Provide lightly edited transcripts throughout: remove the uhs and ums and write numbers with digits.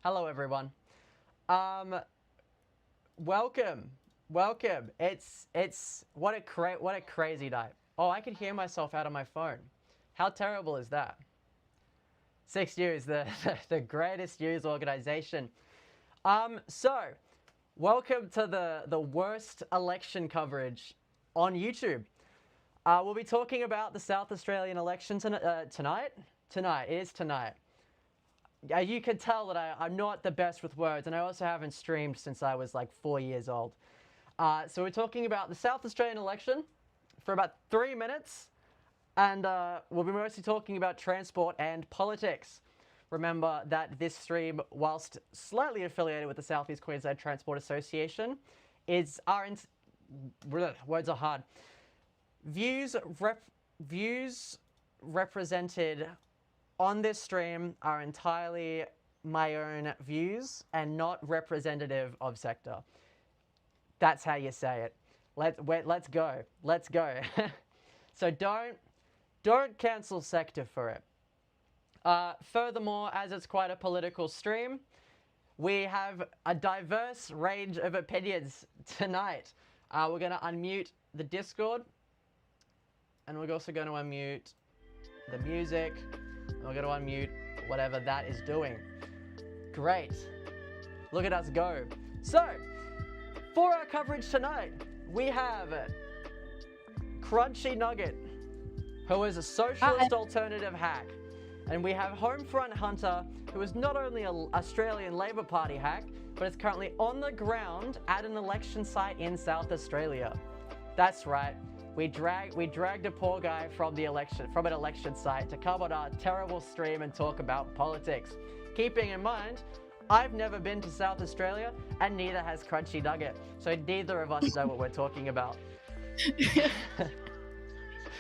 Hello, everyone. Um, welcome. It's what a crazy night. Oh, I can hear myself out of my phone. How terrible is that? 6 News, the greatest news organization. So welcome to the worst election coverage on YouTube. We'll be talking about the South Australian election tonight. Tonight, it is tonight. You can tell that I'm not the best with words, and I also haven't streamed since I was like 4 years old. So we're talking about the South Australian election for about 3 minutes, and we'll be mostly talking about transport and politics. Remember that this stream, whilst slightly affiliated with the South East Queensland Transport Association, words are hard. Views represented on this stream are entirely my own views and not representative of sector. That's how you say it. Let's go. Let's go. So don't cancel sector for it. Furthermore, as it's quite a political stream, we have a diverse range of opinions tonight. We're going to unmute the Discord, and we're also going to unmute the music, and we're going to unmute whatever that is doing. Great. Look at us go. So, for our coverage tonight, we have Crunchy Nugget, who is a socialist alternative hack. And we have Homefront Hunter, who is not only an Australian Labor Party hack, but is currently on the ground at an election site in South Australia. That's right. We dragged a poor guy from an election site to come on our terrible stream and talk about politics. Keeping in mind, I've never been to South Australia, and neither has Crunchy Nugget, so neither of us know what we're talking about.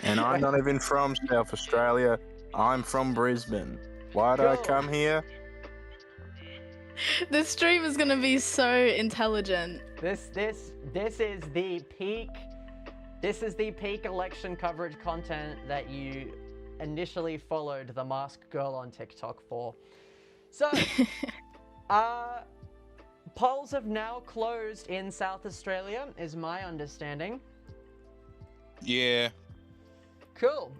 And I'm not even from South Australia. I'm from Brisbane. Why'd I come here? This stream is gonna be so intelligent. This is the peak. This is the peak election coverage content that you initially followed the masked girl on TikTok for. So, polls have now closed in South Australia, is my understanding. Yeah. Cool.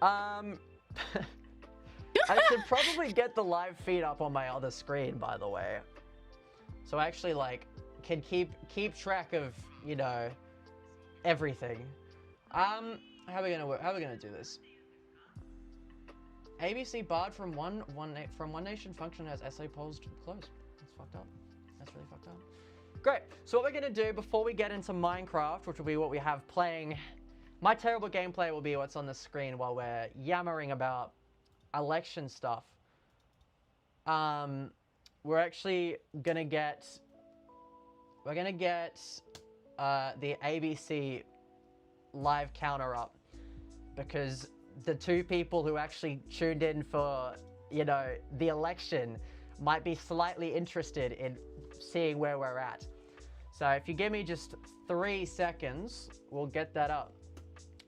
I should probably get the live feed up on my other screen, by the way. So I actually can keep track of, everything. How are we gonna do this? ABC barred from One Nation function as SA polls close. That's fucked up. That's really fucked up. Great. So what we're gonna do before we get into Minecraft, which will be what we have playing, my terrible gameplay will be what's on the screen while we're yammering about election stuff. We're actually gonna get the ABC live counter up, because the two people who actually tuned in for, the election might be slightly interested in seeing where we're at. So if you give me just 3 seconds, we'll get that up.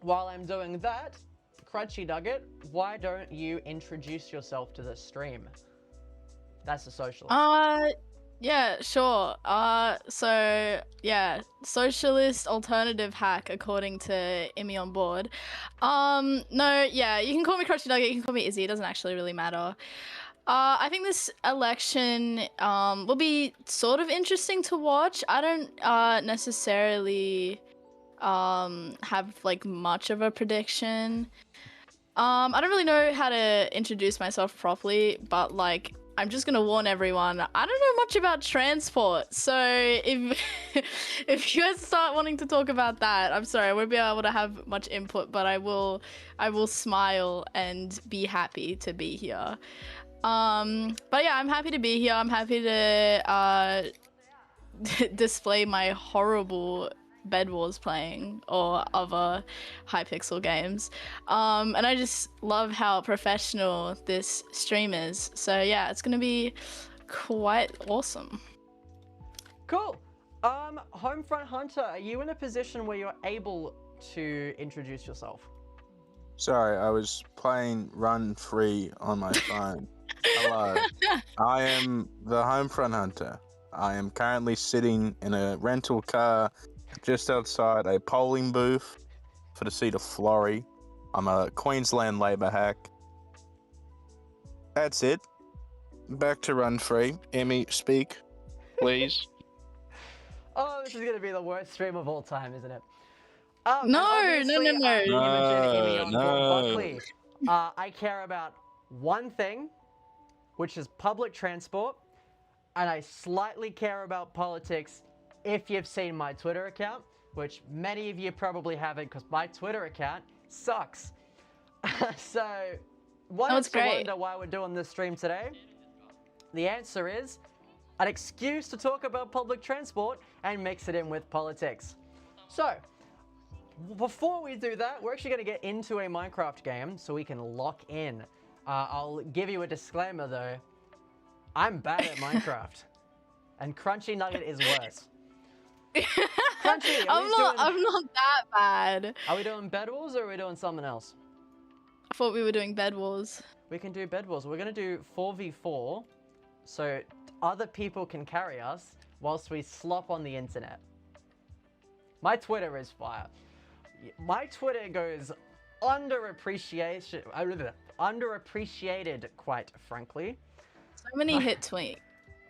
While I'm doing that, Crunchy Nugget, why don't you introduce yourself to the stream? That's the socialist. Yeah, sure. Socialist alternative hack according to IMMYONBOARD. No, yeah, you can call me Crunchy Nugget, you can call me Izzy, it doesn't actually really matter. I think this election will be sort of interesting to watch. I don't necessarily have much of a prediction. I don't really know how to introduce myself properly, but I'm just gonna warn everyone, I don't know much about transport, so if you guys start wanting to talk about that, I'm sorry, I won't be able to have much input, but I will smile and be happy to be here. But yeah, I'm happy to be here. I'm happy to display my horrible Bed Wars playing or other Hypixel games, and I just love how professional this stream is, so yeah, it's gonna be quite awesome. Cool. Homefront Hunter, are you in a position where you're able to introduce yourself? Sorry, I was playing Run Free on my phone. Hello. I am the Homefront Hunter. I am currently sitting in a rental car just outside a polling booth for the seat of Florrie. I'm a Queensland Labor hack. That's it. Back to Run Free. Emmy, speak, please. Oh, this is going to be the worst stream of all time, isn't it? No, and no, obviously, no, no. You mentioned Emmy No, on no. board Buckley. I care about one thing, which is public transport, and I slightly care about politics if you've seen my Twitter account, which many of you probably haven't because my Twitter account sucks. So, one it's great. wonder why we're doing this stream today. The answer is an excuse to talk about public transport and mix it in with politics. So, before we do that, we're actually going to get into a Minecraft game so we can lock in. I'll give you a disclaimer though. I'm bad at Minecraft. And Crunchy Nugget is worse. Crunchy, I'm not that bad. Are we doing Bed Wars or are we doing something else? I thought we were doing Bed Wars. We can do Bed Wars. We're going to do 4v4 so other people can carry us whilst we slop on the internet. My Twitter is fire. My Twitter goes underappreciated, quite frankly. So many hit tweets,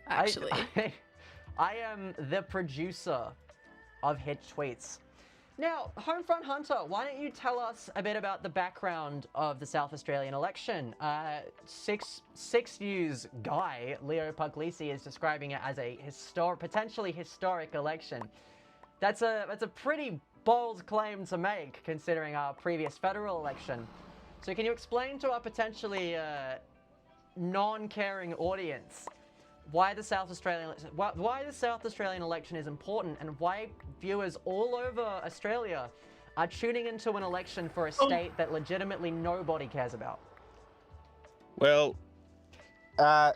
actually. I am the producer of hit tweets. Now, Homefront Hunter, why don't you tell us a bit about the background of the South Australian election? Six News guy, Leo Puglisi, is describing it as a potentially historic election. That's a pretty bold claim to make, considering our previous federal election. So can you explain to our potentially non-caring audience why the South Australian election is important and why viewers all over Australia are tuning into an election for a state that legitimately nobody cares about? Well,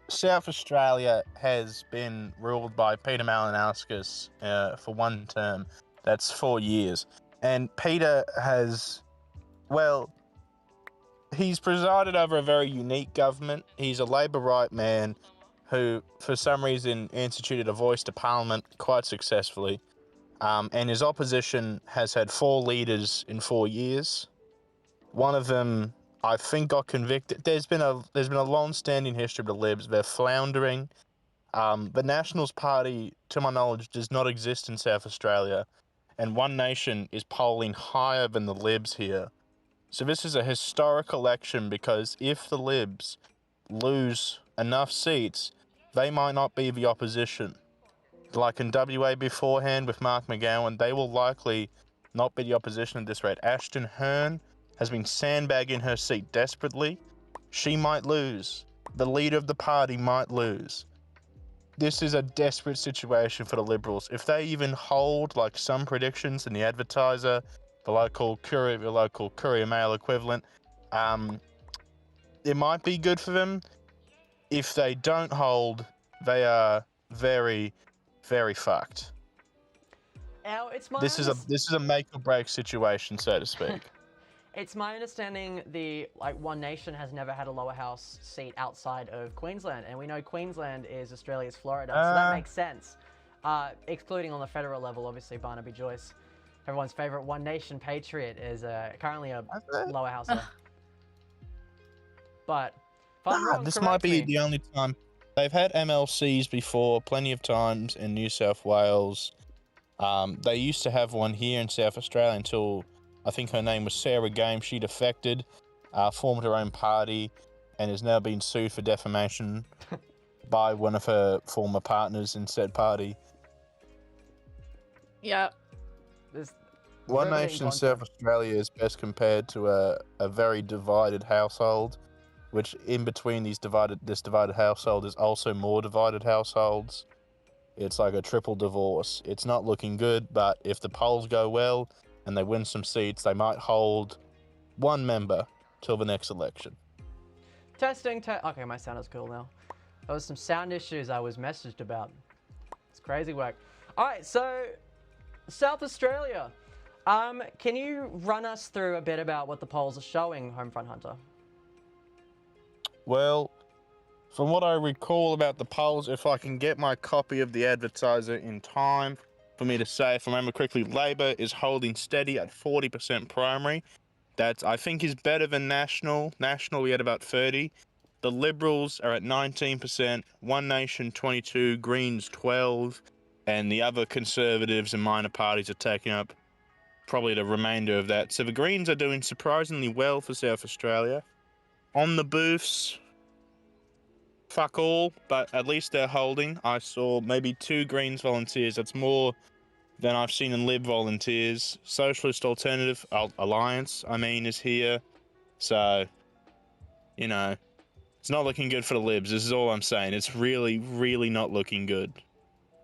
South Australia has been ruled by Peter Malinauskas for one term. That's 4 years. And Peter has, well, he's presided over a very unique government. He's a Labor right man who, for some reason, instituted a voice to Parliament quite successfully. And his opposition has had 4 leaders in 4 years. One of them, I think, got convicted. There's been a long-standing history of the Libs. They're floundering. The Nationals Party, to my knowledge, does not exist in South Australia, and One Nation is polling higher than the Libs here. So this is a historic election because if the Libs lose enough seats, they might not be the opposition. Like in WA beforehand with Mark McGowan, they will likely not be the opposition at this rate. Ashton Hearn has been sandbagging her seat desperately. She might lose. The leader of the party might lose. This is a desperate situation for the Liberals. If they even hold, like some predictions in the Advertiser, the local Courier Mail equivalent, it might be good for them. If they don't hold, they are very, very fucked. Now, This is a make or break situation, so to speak. It's my understanding One Nation has never had a lower house seat outside of Queensland, and we know Queensland is Australia's Florida, so that makes sense. Excluding on the federal level, obviously Barnaby Joyce, everyone's favourite One Nation patriot, is currently a lower houser. But if I'm wrong, this might be the only time. They've had MLCs before, plenty of times in New South Wales. They used to have one here in South Australia until, I think her name was Sarah Game. She defected, formed her own party, and has now been sued for defamation by one of her former partners in said party. Yeah. One Nation in South Australia is best compared to a very divided household, which in between this divided household is also more divided households. It's like a triple divorce. It's not looking good, but if the polls go well and they win some seats, they might hold one member till the next election. Testing. Okay, my sound is cool now. There was some sound issues I was messaged about. It's crazy work. All right, so South Australia. Can you run us through a bit about what the polls are showing, Homefront Hunter? Well, From what I recall about the polls, if I can get my copy of the advertiser in time for me to say, if I remember correctly, Labor is holding steady at 40% primary. That, I think, is better than National. National, we had about 30. The Liberals are at 19%, One Nation 22, Greens 12, and the other Conservatives and minor parties are taking up probably the remainder of that. So the Greens are doing surprisingly well for South Australia. On the booths, fuck all, but at least they're holding. I saw maybe 2 Greens volunteers. That's more than I've seen in Lib volunteers. Socialist Alternative Alliance, is here. So, you know, it's not looking good for the Libs. This is all I'm saying. It's really, really not looking good.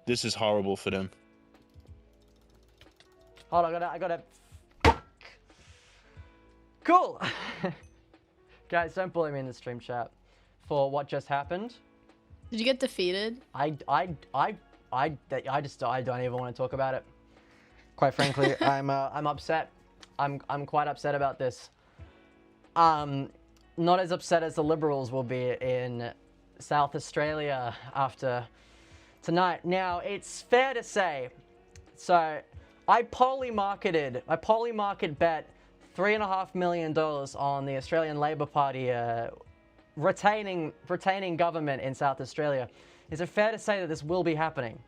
This is horrible for them. Hold on, I gotta. Cool. Guys, don't bully me in the stream chat for what just happened. Did you get defeated? I don't even want to talk about it. Quite frankly, I'm upset. I'm quite upset about this. Not as upset as the Liberals will be in South Australia after tonight. Now, it's fair to say, so I poly market bet $3.5 million on the Australian Labor Party retaining government in South Australia. Is it fair to say that this will be happening,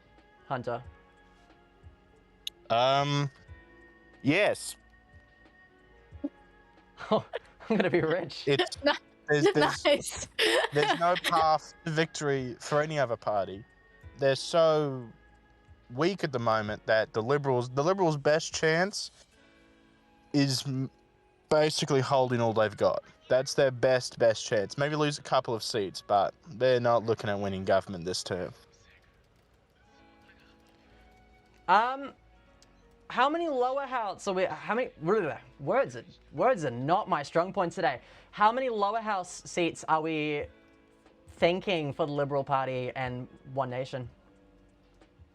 Hunter? Yes. Oh, I'm gonna be rich. Nice. There's no path to victory for any other party. They're so weak at the moment that the Liberals' best chance is basically holding all they've got. That's their best chance. Maybe lose a couple of seats, but they're not looking at winning government this term. How many lower house? So words are not my strong point today. How many lower house seats are we thinking for the Liberal Party and One Nation?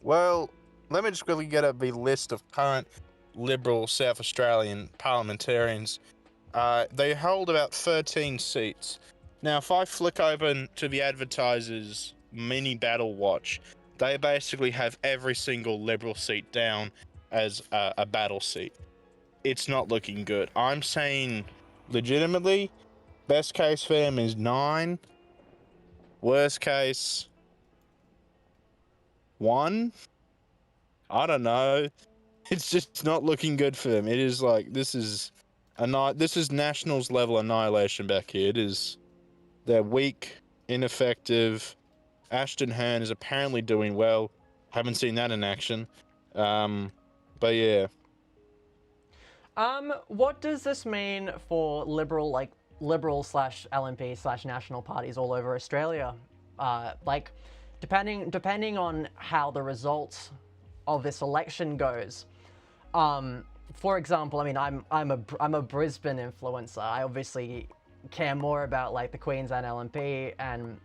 Well, let me just quickly get up the list of current Liberal South Australian parliamentarians. They hold about 13 seats. Now, if I flick open to the advertisers' mini battle watch, they basically have every single Liberal seat down as a battle seat. It's not looking good. I'm saying, legitimately, best case for them is 9. Worst case, 1. I don't know. It's just not looking good for them. It is like, this is Nationals level annihilation back here. They're weak, ineffective. Ashton Hearn is apparently doing well. Haven't seen that in action. But yeah. What does this mean for Liberal / LNP / national parties all over Australia? Depending on how the results of this election goes. For example, I'm a Brisbane influencer. I obviously care more about like the Queensland LNP and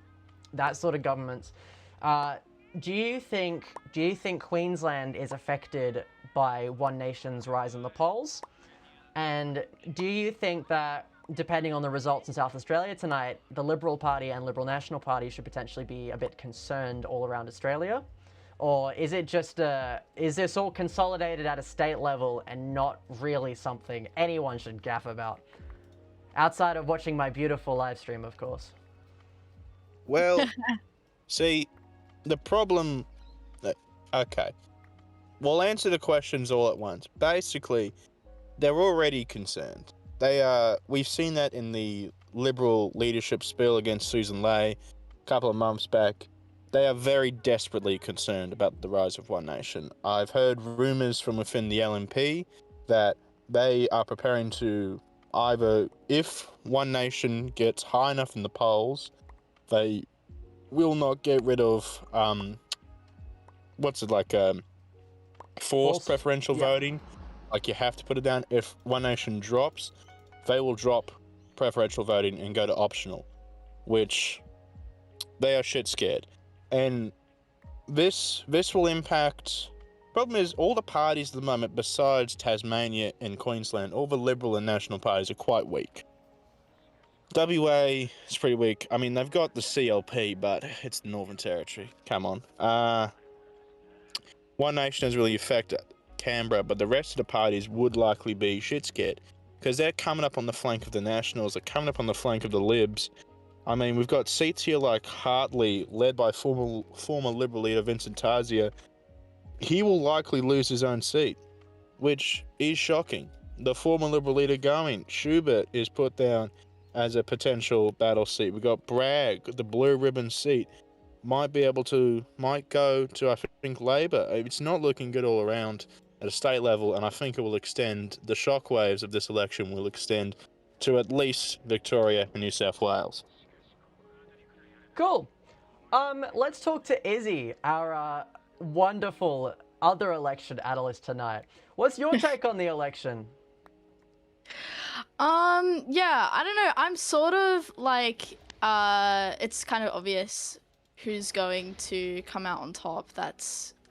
that sort of governments. Do you think Queensland is affected by One Nation's rise in the polls? And do you think that, depending on the results in South Australia tonight, the Liberal Party and Liberal National Party should potentially be a bit concerned all around Australia? Or is it just is this all consolidated at a state level and not really something anyone should gaff about? Outside of watching my beautiful live stream, of course. Well, see, the problem... Okay. We'll answer the questions all at once. Basically, they're already concerned. We've seen that in the Liberal leadership spill against Susan Ley a couple of months back. They are very desperately concerned about the rise of One Nation. I've heard rumours from within the LNP that they are preparing to either, if One Nation gets high enough in the polls, they will not get rid of, forced preferential voting. Like, you have to put it down. If One Nation drops, they will drop preferential voting and go to optional, which they are shit scared. And this will impact... Problem is, all the parties at the moment, besides Tasmania and Queensland, all the Liberal and National parties are quite weak. WA is pretty weak. I mean, they've got the CLP, but it's the Northern Territory. Come on. One Nation has really affected Canberra, but the rest of the parties would likely be shit scared because they're coming up on the flank of the Nationals. They're coming up on the flank of the Libs. I mean, we've got seats here like Hartley, led by former Liberal leader Vincent Tarzia. He will likely lose his own seat, which is shocking. The former Liberal leader going, Schubert, is put down as a potential battle seat. We've got Bragg, the blue ribbon seat, might go to, I think, Labor. It's not looking good all around at a state level, and I think it will extend, the shockwaves of this election will extend to at least Victoria and New South Wales. Cool. Let's talk to Izzy, our wonderful other election analyst tonight. What's your take on the election? Yeah, I don't know. I'm sort of like, it's kind of obvious who's going to come out on top.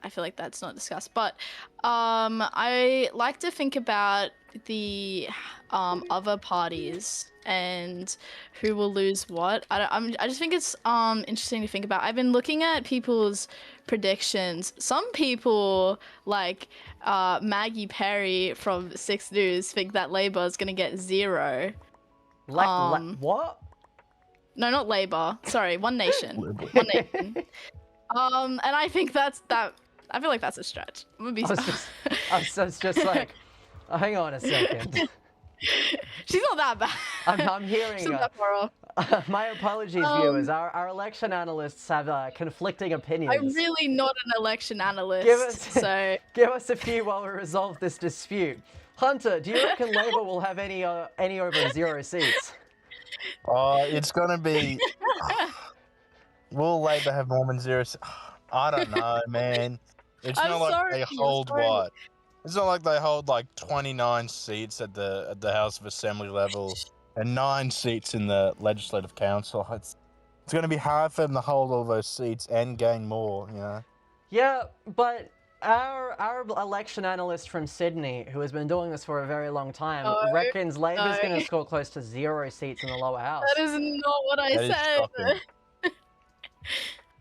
I feel like that's not discussed. But, I like to think about the, other parties and who will lose what. I just think it's, interesting to think about. I've been looking at people's predictions. Some people, like, Maggie Perry from 6 News, think that Labor is going to get 0. What? No, not Labor. Sorry, One Nation. One Nation. And I think I feel like that's a stretch. I'm gonna be. I was just like, hang on a second. She's not that bad. I'm hearing. She's not that far off. My apologies, viewers. Our election analysts have conflicting opinions. I'm really not an election analyst. Give us a few while we resolve this dispute. Hunter, do you reckon Labor will have any over 0 seats? It's gonna be. Will Labor have more than 0? I don't know, man. It's not like they hold what? It's not like they hold like 29 seats at the House of Assembly level and 9 seats in the Legislative Council. It's gonna be hard for them to hold all those seats and gain more, you know. Yeah, but our election analyst from Sydney, who has been doing this for a very long time, reckons Labor's going to score close to 0 seats in the lower house. That is not what I said.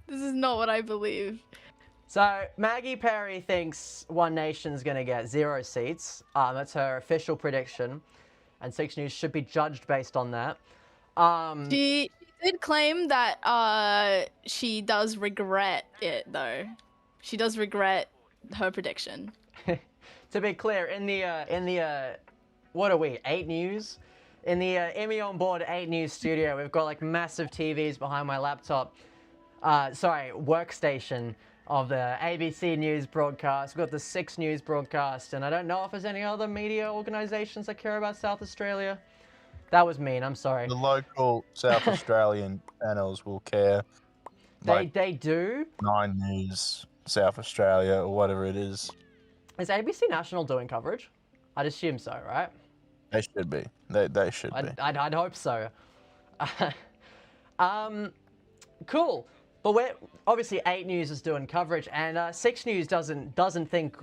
This is not what I believe. So Maggie Perry thinks One Nation's going to get 0 seats. That's her official prediction, and 6 News should be judged based on that. She did claim that she does regret it, though. She does regret her prediction. To be clear, in the what are we, 8 News? In the IMMYONBOARD 8 News studio, we've got like massive TVs behind my laptop. Workstation of the ABC News broadcast. We've got the 6 News broadcast, and I don't know if there's any other media organisations that care about South Australia. That was mean, I'm sorry. The local South Australian channels will care. They do? 9 News, South Australia, or whatever it is. Is ABC National doing coverage? I'd assume so, right? They should be. They should be. I'd hope so. Cool. But we're obviously 8 News is doing coverage, and 6 News doesn't think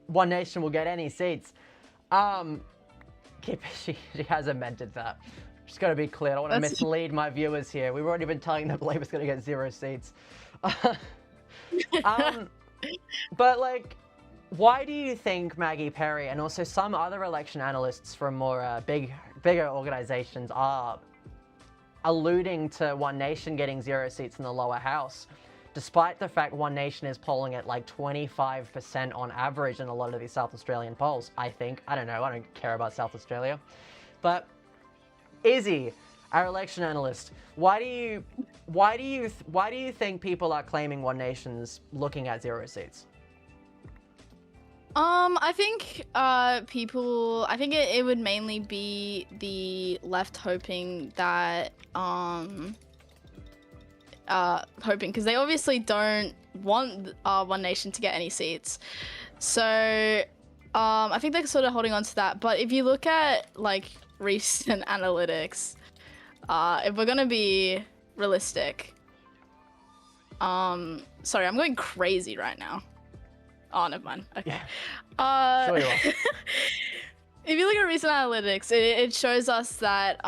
One Nation will get any seats. She hasn't meant it that. Just got to be clear. I don't want to mislead my viewers here. We've already been telling them Labor's going to get 0 seats. But like, why do you think Maggie Perry and also some other election analysts from more bigger organizations are alluding to One Nation getting 0 seats in the lower house, despite the fact One Nation is polling at like 25% on average in a lot of these South Australian polls? I think. I don't know. I don't care about South Australia. But Izzy, our election analyst, why do you think people are claiming One Nation's looking at 0 seats? I think I think it would mainly be the left hoping that because they obviously don't want One Nation to get any seats. So I think they're sort of holding on to that. But if you look at like recent analytics, if we're gonna be realistic, sorry, I'm going crazy right now. Oh, never mind. Okay. Yeah. Sure you If you look at recent analytics, it shows us that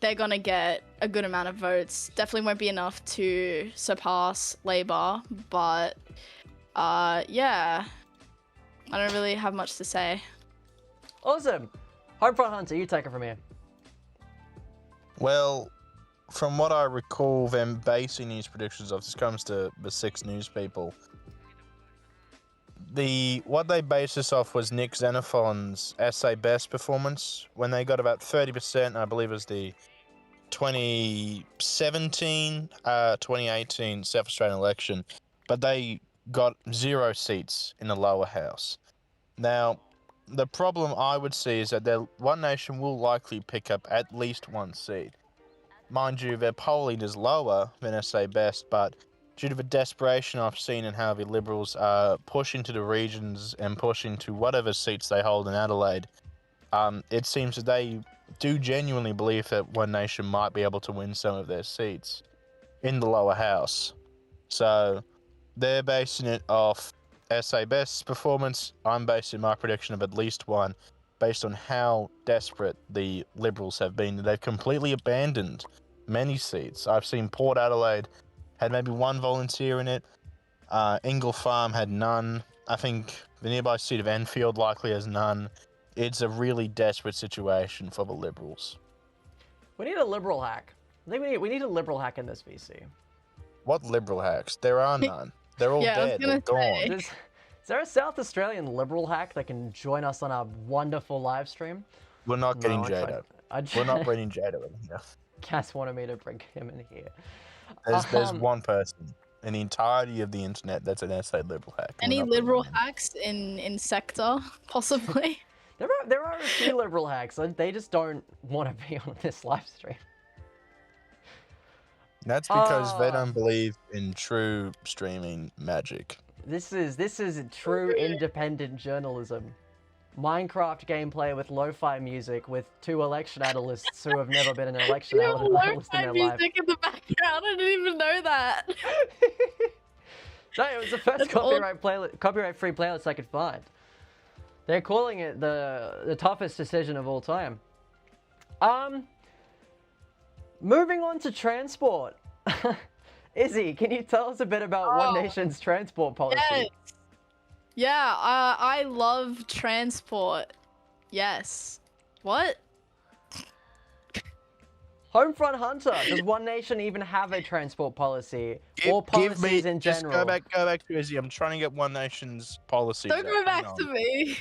they're gonna get a good amount of votes. Definitely won't be enough to surpass Labour, but yeah, I don't really have much to say. Awesome. Homefront Hunter, you take it from here. Well, from what I recall them basing news predictions off, this comes to the 6 News people. What they based this off was Nick Xenophon's SA Best performance when they got about 30%. I believe it was the 2017, 2018 South Australian election, but they got 0 seats in the lower house. Now, the problem I would see is that One Nation will likely pick up at least 1 seat. Mind you, their polling is lower than SA Best, but due to the desperation I've seen in how the Liberals push into the regions and push into whatever seats they hold in Adelaide, it seems that they do genuinely believe that One Nation might be able to win some of their seats in the lower house. So they're basing it off SA Best's performance. I'm basing my prediction of at least 1 based on how desperate the Liberals have been. They've completely abandoned many seats. I've seen Port Adelaide had maybe 1 volunteer in it. Ingle Farm had none. I think the nearby seat of Enfield likely has none. It's a really desperate situation for the Liberals. We need a Liberal hack. I think we need a Liberal hack in this VC. What Liberal hacks? There are none. They're all Yeah, I was dead. gonna They're gone. Is there a South Australian Liberal hack that can join us on our wonderful live stream? We're not getting No, Jado. We're not bringing Jado in here. Cass wanted me to bring him in here. There's one person in the entirety of the internet that's an SA Liberal hack. Any Liberal hacks in sector, possibly? There are a few Liberal hacks. They just don't want to be on this live stream. That's because they don't believe in true streaming magic. This is true independent journalism. Minecraft gameplay with lo-fi music with 2 election analysts who have never been an election analyst in their life. Music in the background. I didn't even know that. No, it was the first copyright-free playlist I could find. They're calling it the toughest decision of all time. Moving on to transport. Izzy, can you tell us a bit about One Nation's transport policy? Yes. Yeah, I love transport. Yes. What? Homefront Hunter, does One Nation even have a transport policy or policies in general? Just go back to Izzy. I'm trying to get One Nation's policies. Don't go back to me.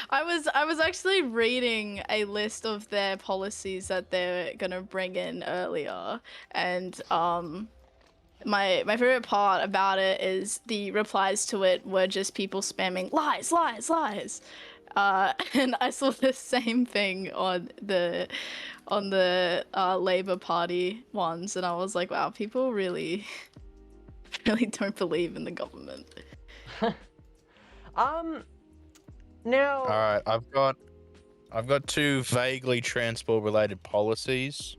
I was actually reading a list of their policies that they're gonna bring in earlier, and my favorite part about it is the replies to it were just people spamming lies, lies, lies. And I saw the same thing on the Labour Party ones, and I was like, wow, people really don't believe in the government. Now. All right, I've got 2 vaguely transport related policies.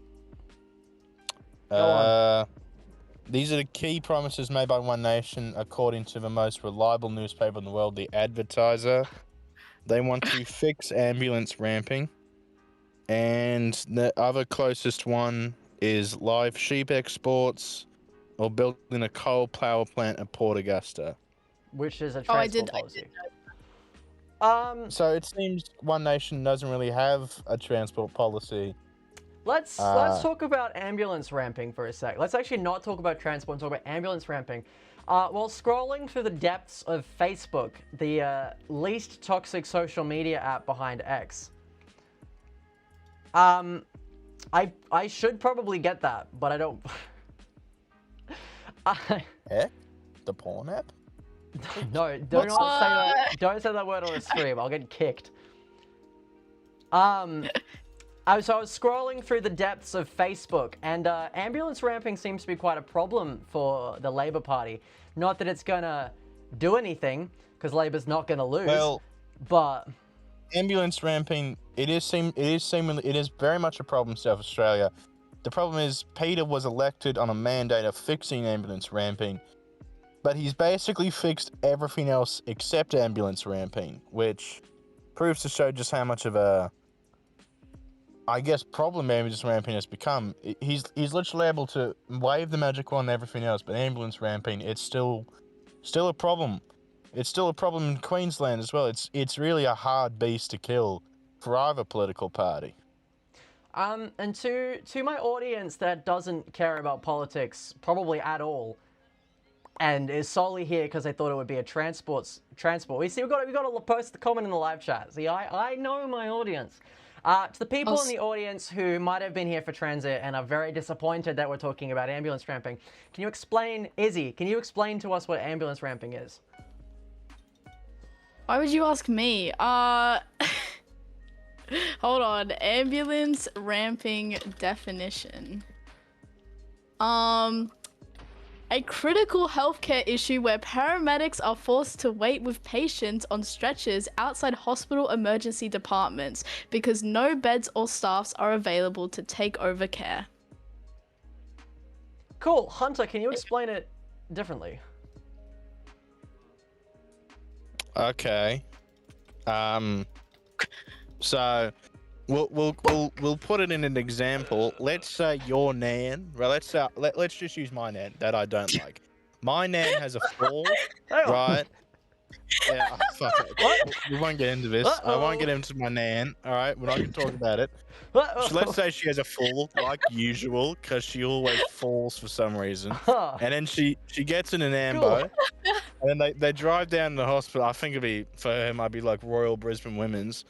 Go on. These are the key promises made by One Nation, according to the most reliable newspaper in the world, The Advertiser. They want to fix ambulance ramping, and the other closest one is live sheep exports, or building a coal power plant at Port Augusta. Which is a transport policy. I did know. So it seems One Nation doesn't really have a transport policy. Let's talk about ambulance ramping for a sec. Let's actually not talk about transport and talk about ambulance ramping. While scrolling through the depths of Facebook, the least toxic social media app behind X, I should probably get that, but I don't. The porn app? No, do not say that. Don't say that word on the stream. I'll get kicked. So I was scrolling through the depths of Facebook, and ambulance ramping seems to be quite a problem for the Labour Party. Not that it's gonna do anything, because Labour's not gonna lose. Well, but ambulance ramping, it is very much a problem in South Australia. The problem is Peter was elected on a mandate of fixing ambulance ramping, but he's basically fixed everything else except ambulance ramping, which proves to show just how much of a, I guess, problem ambulance ramping has become. He's literally able to wave the magic wand and everything else, but ambulance ramping, it's still a problem. It's still a problem in Queensland as well. It's really a hard beast to kill for either political party. And to my audience that doesn't care about politics probably at all, and is solely here because they thought it would be a transport. We see we got to post the comment in the live chat. See, I know my audience. To the people in the audience who might have been here for transit and are very disappointed that we're talking about ambulance ramping, can you explain, Izzy? Can you explain to us what ambulance ramping is? Why would you ask me? Hold on. Ambulance ramping definition. A critical healthcare issue where paramedics are forced to wait with patients on stretchers outside hospital emergency departments because no beds or staffs are available to take over care. Cool. Hunter, can you explain it differently? Okay. So we'll put it in an example. Let's say your nan, right? Let's just use my nan that I don't like. My nan has a fall, right? Yeah, fuck it. What? We won't get into this. I won't get into my nan. All right, we're not gonna talk about it. So let's say she has a fall, like usual, because she always falls for some reason. And then she gets in an ambo, and then they drive down to the hospital. I think for her, it might be like Royal Brisbane Women's.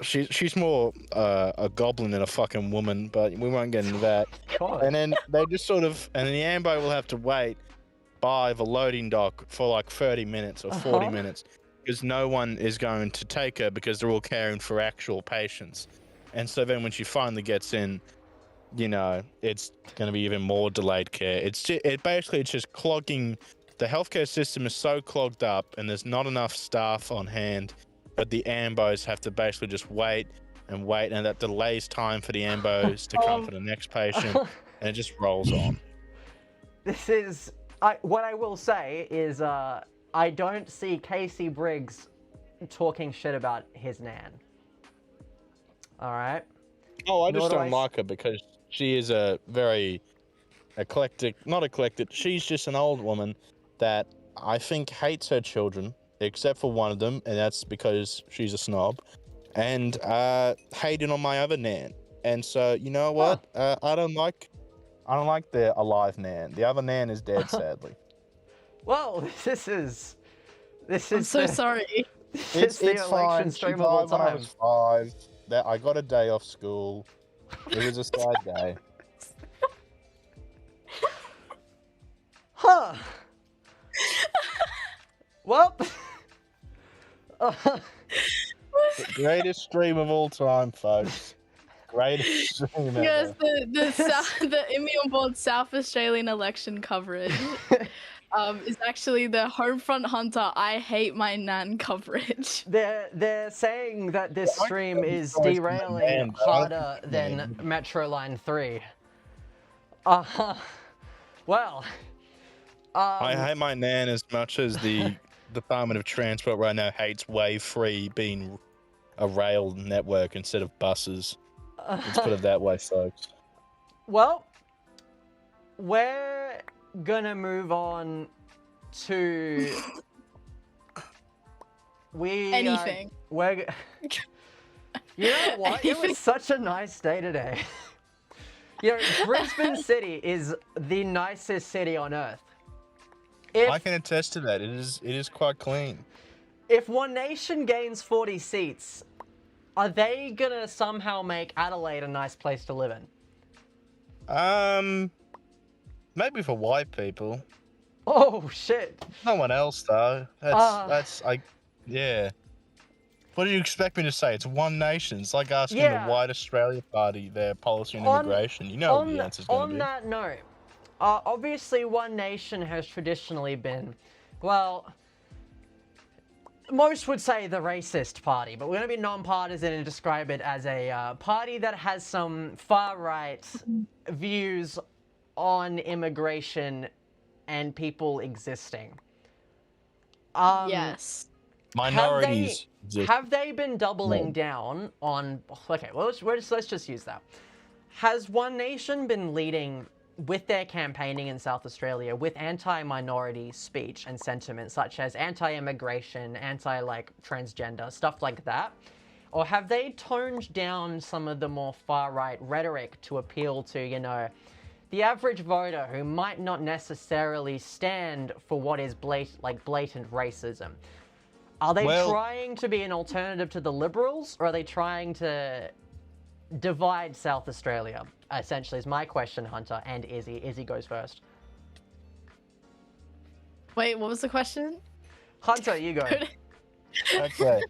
She's more a goblin than a fucking woman, but we won't get into that. God. And then they just and then the ambo will have to wait by the loading dock for like 30 minutes or 40 minutes because no one is going to take her because they're all caring for actual patients. And so then when she finally gets in, you know, it's going to be even more delayed care. It's just clogging. The healthcare system is so clogged up and there's not enough staff on hand. But the ambos have to basically just wait, and that delays time for the ambos to come for the next patient, and it just rolls on. This is... what I will say is I don't see Casey Briggs talking shit about his nan. Alright? Oh, I just don't like her because she is a very not eclectic, she's just an old woman that I think hates her children. Except for one of them, and that's because she's a snob, and hating on my other nan. And so, you know what? I don't like the alive nan. The other nan is dead, sadly. Well, this is. I'm so sorry. It's the election fine. stream She of all died when I time. was 5. That I got a day off school. It was a sad day. Huh. Well. The greatest stream of all time, folks. Greatest stream ever. Yes, the IMMYONBOARD South Australian election coverage is actually the Homefront Hunter I hate my nan coverage. They're saying that this stream is derailing harder than Metro Line 3. Well. I hate my nan as much as the Department of Transport right now hates Wave 3 being a rail network instead of buses. Let's put it that way, folks. Well, we're gonna move on to Anything. You know what? It was such a nice day today. You know, Brisbane City is the nicest city on earth. I can attest to that. It is quite clean. If One Nation gains 40 seats, are they gonna somehow make Adelaide a nice place to live in? Maybe for white people. Oh shit! No one else though. Yeah. What do you expect me to say? It's One Nation. It's like asking the White Australia Party their policy on immigration. You know what the answer's going to be. On that note. Obviously, One Nation has traditionally been, well, most would say the racist party, but we're going to be non-partisan and describe it as a party that has some far-right views on immigration and people existing. Yes. Minorities. have they been doubling down on? Okay, well let's just use that. Has One Nation been leading with their campaigning in South Australia with anti-minority speech and sentiment, such as anti-immigration, anti-like transgender stuff like that? Or have they toned down some of the more far-right rhetoric to appeal to, you know, the average voter who might not necessarily stand for what is blatant racism? Are they trying to be an alternative to the Liberals, or are they trying to divide South Australia? Essentially, is my question, Hunter and Izzy. Izzy goes first. Wait, what was the question? Hunter, you go. Okay.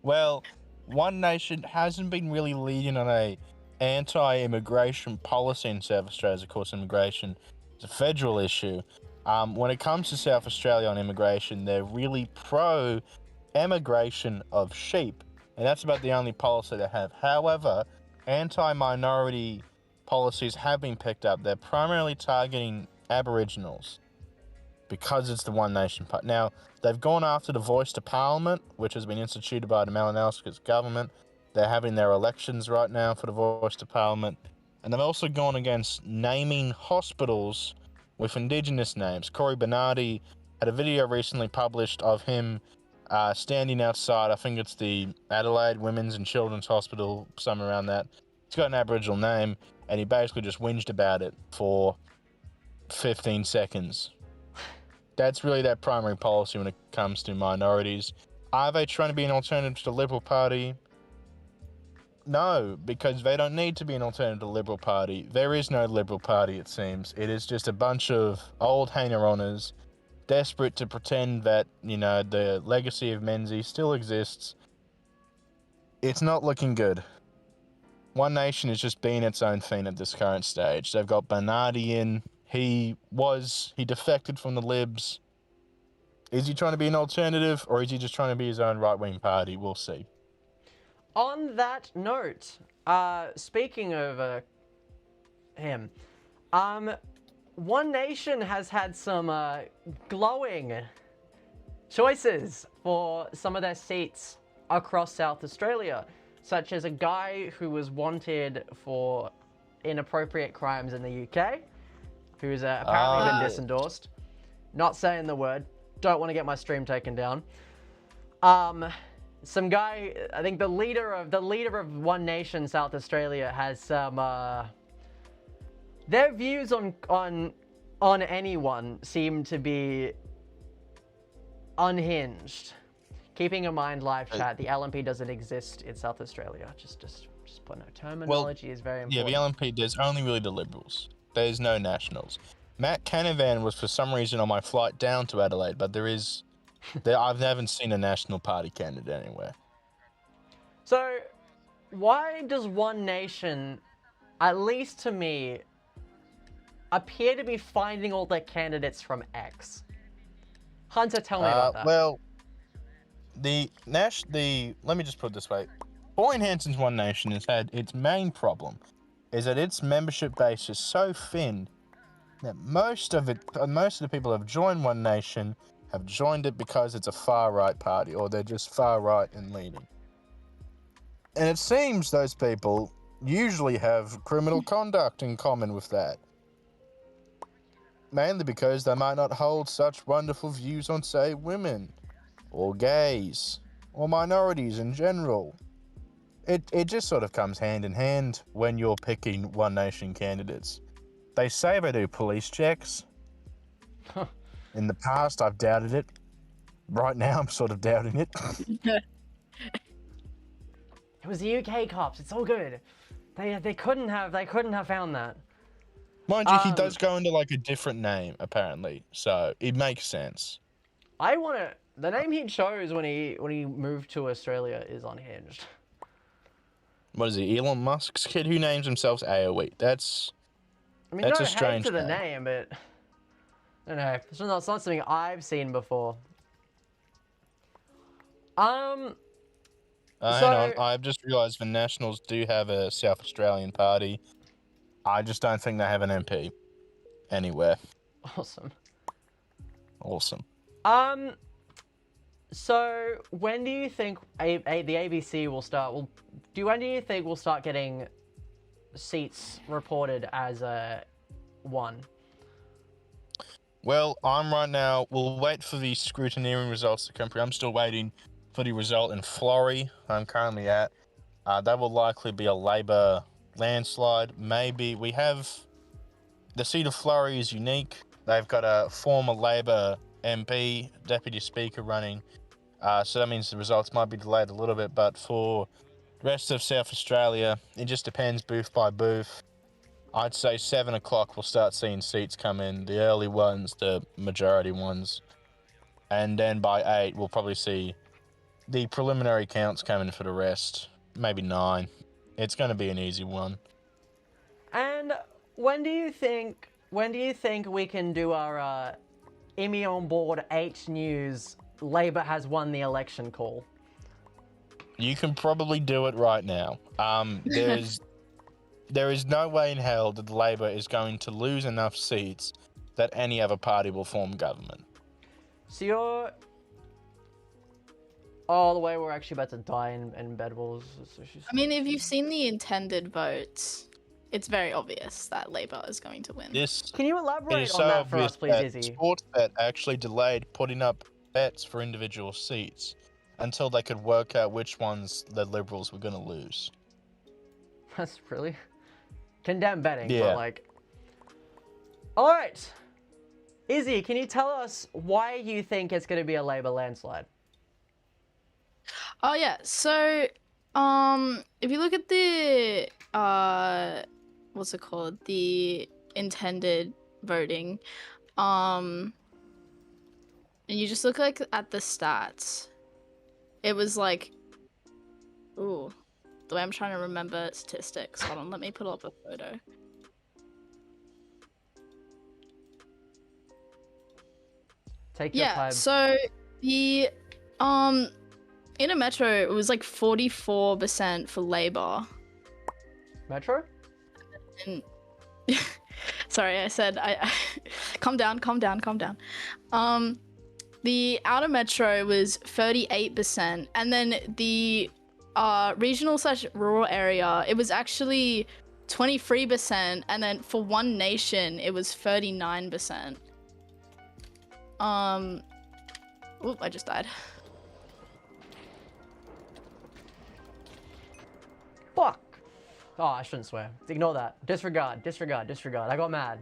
Well, One Nation hasn't been really leading on a anti-immigration policy in South Australia. Of course, immigration is a federal issue. When it comes to South Australia on immigration, they're really pro-emigration of sheep, and that's about the only policy they have. However, anti-minority policies have been picked up. They're primarily targeting Aboriginals because it's the One Nation part. Now, they've gone after the Voice to Parliament, which has been instituted by the Malinowski's government. They're having their elections right now for the Voice to Parliament. And they've also gone against naming hospitals with Indigenous names. Corey Bernardi had a video recently published of him standing outside, I think it's the Adelaide Women's and Children's Hospital, somewhere around that. It's got an Aboriginal name, and he basically just whinged about it for 15 seconds. That's really their primary policy when it comes to minorities. Are they trying to be an alternative to the Liberal Party? No, because they don't need to be an alternative to the Liberal Party. There is no Liberal Party, it seems. It is just a bunch of old hanger-oners desperate to pretend that, you know, the legacy of Menzies still exists. It's not looking good. One Nation is just being its own thing at this current stage. They've got Bernardi in. He defected from the Libs. Is he trying to be an alternative, or is he just trying to be his own right-wing party? We'll see. On that note, speaking of him, One Nation has had some glowing choices for some of their seats across South Australia, such as a guy who was wanted for inappropriate crimes in the UK, who's apparently been disendorsed. Not saying the word. Don't want to get my stream taken down. Some guy, I think the leader of One Nation South Australia has some their views on anyone seem to be unhinged. Keeping in mind, live chat, the LNP doesn't exist in South Australia. Just put no terminology is very important. Yeah, the LNP, there's only really the Liberals. There's no Nationals. Matt Canavan was for some reason on my flight down to Adelaide, but I haven't seen a National Party candidate anywhere. So, why does One Nation, at least to me, appear to be finding all their candidates from X? Hunter, tell me about that. Well, let me just put it this way. Pauline Hanson's One Nation has had its main problem is that its membership base is so thin that most of the people who have joined One Nation have joined it because it's a far-right party, or they're just far-right in leaning. And it seems those people usually have criminal conduct in common with that. Mainly because they might not hold such wonderful views on, say, women, or gays, or minorities in general. It just sort of comes hand in hand when you're picking One Nation candidates. They say they do police checks. In the past, I've doubted it. Right now, I'm sort of doubting it. It was the UK cops. It's all good. They couldn't have found that. Mind you, he does go into like a different name apparently, so it makes sense. The name he chose when he moved to Australia is unhinged. What is he, Elon Musk's kid? Who names himself AOE? That's a strange hate to the name, but I don't know. It's not something I've seen before. Hang on. I've just realised the Nationals do have a South Australian party. I just don't think they have an MP anywhere. Awesome. Awesome. So when do you think the ABC will start? When do you think we'll start getting seats reported as one? Well, I'm right now. We'll wait for the scrutineering results to come through. I'm still waiting for the result in Florey. I'm currently at. That will likely be a Labor landslide. Maybe we have the seat of Florey is unique. They've got a former Labor MP, Deputy Speaker running. So that means the results might be delayed a little bit. But for the rest of South Australia, it just depends booth by booth. I'd say 7 o'clock we'll start seeing seats come in. The early ones, the majority ones. And then by 8, we'll probably see the preliminary counts come in for the rest. Maybe 9. It's going to be an easy one. And when do you think we can do our IMMY on board H News Labor has won the election call? You can probably do it right now. There is no way in hell that Labor is going to lose enough seats that any other party will form government. So you're... Oh, the way we're actually about to die in bed walls. I mean, if you've seen the intended votes, it's very obvious that Labor is going to win. Can you elaborate on that for us, please, Izzy? Sportsbet actually delayed putting up bets for individual seats until they could work out which ones the Liberals were going to lose. That's really... Condemn betting, Yeah. but like... Alright! Izzy, can you tell us why you think it's going to be a Labor landslide? Oh yeah, so if you look at the what's it called? The intended voting, and you just look like at the stats, it was like, ooh, the way I'm trying to remember statistics. Hold on, let me put up a photo. Take your time. So the in a metro, it was like 44% for Labor. Metro? And sorry, I said I calm down. The outer metro was 38%, and then the regional / rural area, it was actually 23%, and then for One Nation, it was 39%. Oop, I just died. Fuck! Oh, I shouldn't swear. Ignore that. Disregard. I got mad.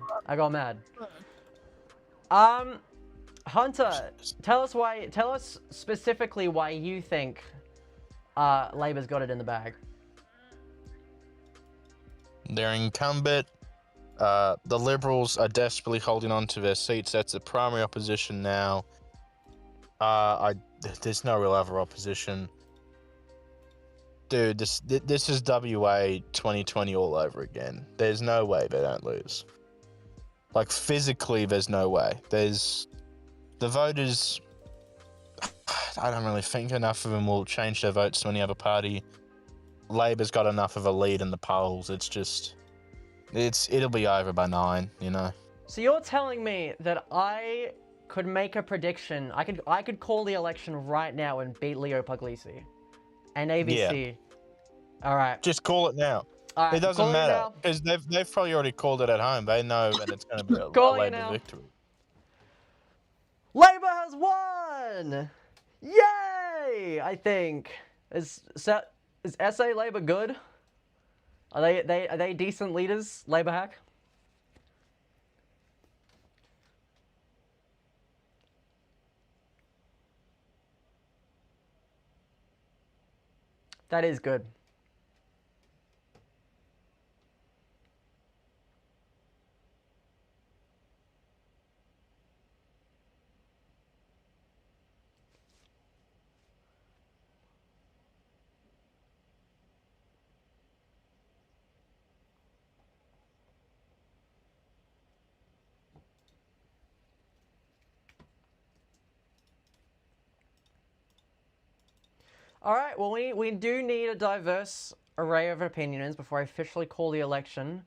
Hunter, tell us specifically why you think Labor's got it in the bag. Their incumbent, the Liberals are desperately holding on to their seats. That's the primary opposition now. There's no real other opposition. Dude, this is WA 2020 all over again. There's no way they don't lose. Like, physically, there's no way. There's... The voters... I don't really think enough of them will change their votes to any other party. Labor's got enough of a lead in the polls. It's just... It'll be over by 9, you know? So you're telling me that I could make a prediction. I could call the election right now and beat Leo Puglisi. And ABC. Yeah. Alright. Just call it now. Alright, It doesn't matter, because they've probably already called it at home. They know that it's going to be a Labour victory. Labour has won! Yay! I think. Is SA Labour good? Are they decent leaders? Labour hack? That is good. Alright, well we do need a diverse array of opinions before I officially call the election.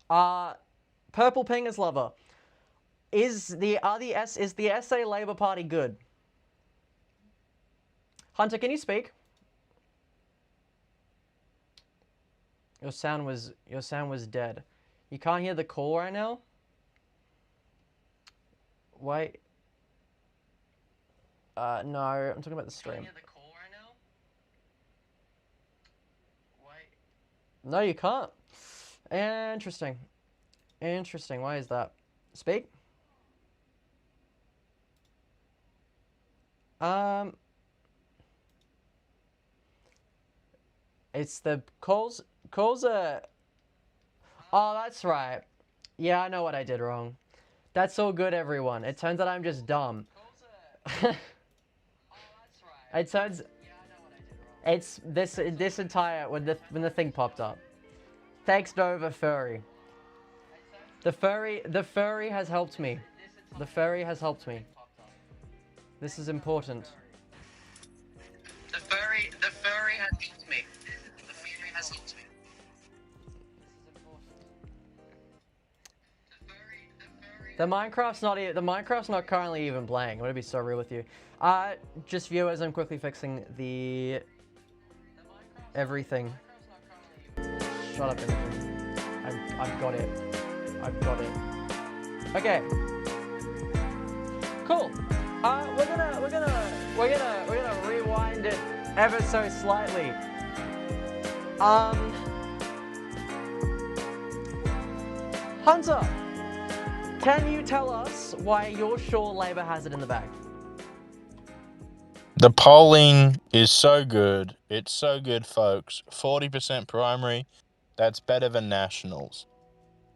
Purple Pingers lover. Is the SA Labour Party good? Hunter, can you speak? Your sound was dead. You can't hear the call right now? Wait. No, I'm talking about the stream. No, you can't. Interesting. Interesting. Why is that? Speak. It's the calls are... Oh, that's right. Yeah, I know what I did wrong. That's all good, everyone. It turns out I'm just dumb. It turns... It's this entire... When the thing popped up. Thanks, Nova Furry. The furry has helped me. The furry has helped me. This is important. The furry has helped me. The furry has helped me. The Minecraft's not currently even playing. I'm gonna be so real with you. Just viewers, I'm quickly fixing the everything. Shut up, everything. I've got it. I've got it. Okay. Cool. We're gonna rewind it ever so slightly. Hunter, can you tell us why you're sure Labour has it in the bag? The polling is so good. It's so good, folks. 40% primary. That's better than Nationals.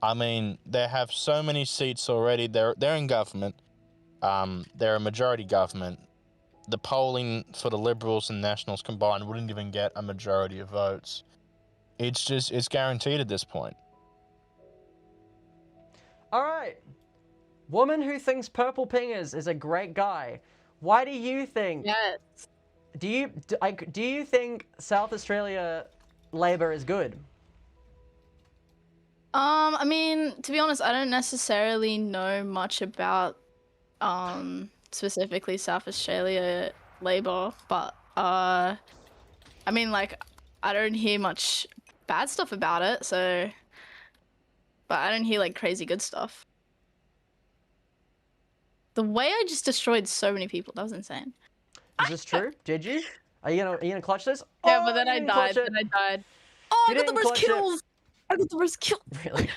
I mean, they have so many seats already. They're in government. They're a majority government. The polling for the Liberals and Nationals combined wouldn't even get a majority of votes. It's guaranteed at this point. All right. Woman who thinks Purple Pingers is a great guy. Why do you think? Yes. Do you think South Australia Labor is good? I mean, to be honest, I don't necessarily know much about specifically South Australia Labor, but I mean, like, I don't hear much bad stuff about it, so, but I don't hear like crazy good stuff. The way I just destroyed so many people, that was insane. Is this true? Did you? Are you gonna clutch this? Yeah, Oh, but then you I didn't clutch died. it. Then I died. Oh, You I got the didn't most clutch it. kills. I got the most kills. Really?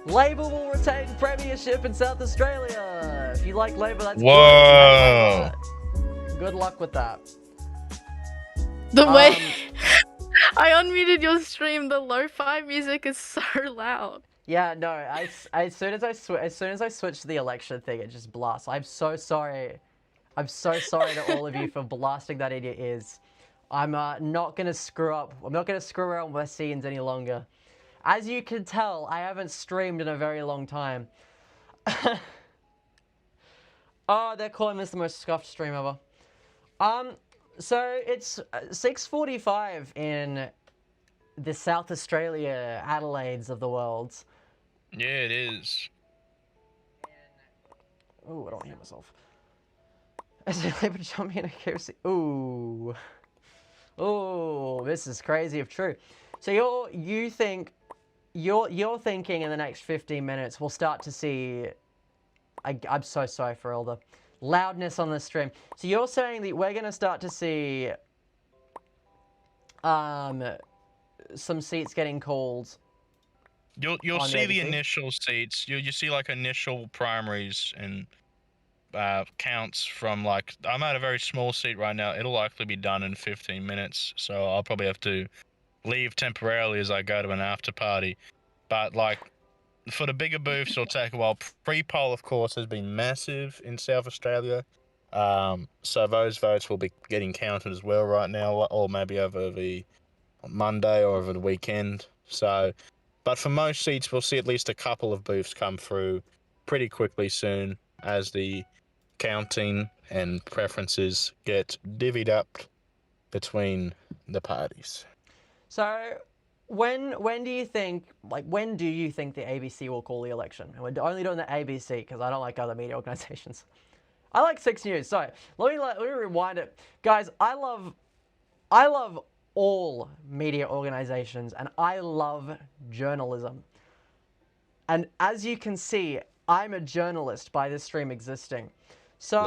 Labour will retain premiership in South Australia. If you like Labour, that's Whoa. good. Good luck with that. The way I unmuted your stream, the lo-fi music is so loud. Yeah, no. As soon as I switched to the election thing, it just blasts. I'm so sorry. I'm so sorry to all of you for blasting that in your ears. I'm not gonna screw up. I'm not gonna screw around with my scenes any longer. As you can tell, I haven't streamed in a very long time. Oh, they're calling this the most scuffed stream ever. So it's 6:45 in the South Australia Adelaides of the world. Yeah, it is. Ooh, I don't hear myself. As a Labour jumping in a KFC. Ooh. Ooh, this is crazy if true. So you're thinking in the next 15 minutes we'll start to see... I'm so sorry for all the loudness on the stream. So you're saying that we're going to start to see some seats getting called. You'll see the initial seats. You see like initial primaries and counts from like I'm at a very small seat right now. It'll likely be done in 15 minutes, so I'll probably have to leave temporarily as I go to an after party. But like for the bigger booths, it'll take a while. Pre-poll, of course, has been massive in South Australia. So those votes will be getting counted as well right now, or maybe over the Monday or over the weekend. So, but for most seats, we'll see at least a couple of booths come through pretty quickly soon as the counting and preferences get divvied up between the parties. So When do you think when do you think the ABC will call the election? And we're only doing the ABC because I don't like other media organizations. I like 6 News. So let me rewind it, guys. I love all media organizations and I love journalism. And as you can see, I'm a journalist by this stream existing. So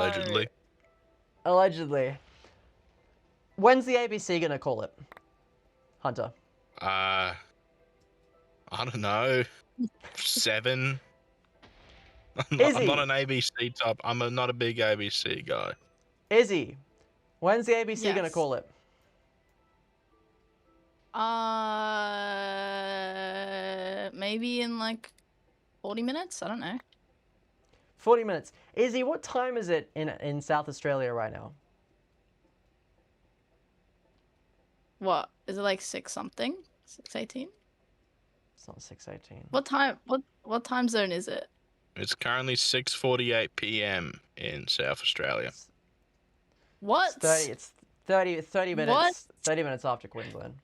allegedly. When's the ABC gonna call it, Hunter? I don't know. 7. I'm not an ABC type. Not a big ABC guy. Izzy, when's the ABC gonna Yes. call it? Maybe in like 40 minutes? I don't know. 40 minutes. Izzy, what time is it in South Australia right now? What? Is it like 6 something? 6:18? It's not 6:18. What time zone is it? It's currently 6:48 p.m. in South Australia. What? It's 30 minutes. What? 30 minutes after Queensland.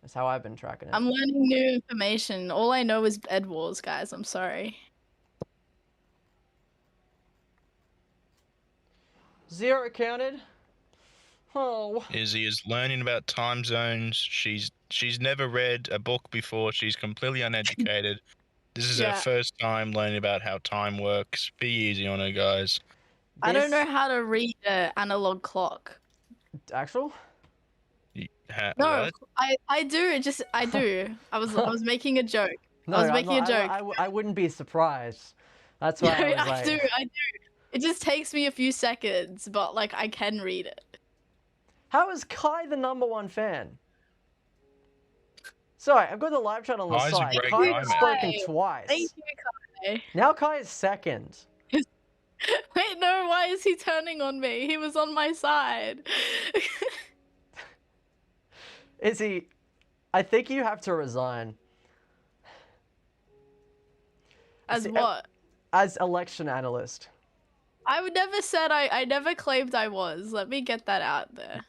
That's how I've been tracking it. I'm learning new information. All I know is Bed Wars, guys. I'm sorry. 0 counted. Oh. Izzy is learning about time zones. She's never read a book before. She's completely uneducated. This is her first time learning about how time works. Be easy on her, guys. I don't know how to read an analog clock. Actual? No, I do. I do. I was making a joke. No, I was making a joke. I wouldn't be surprised. That's why I was like... I do. It just takes me a few seconds, but like I can read it. How is Kai the #1 fan? Sorry, I've got the live chat on the side. Kai has spoken twice. Thank you, Kai. Now Kai is second. Wait, no, why is he turning on me? He was on my side. Izzy, I think you have to resign. As what? As election analyst. I would never said I never claimed I was. Let me get that out there.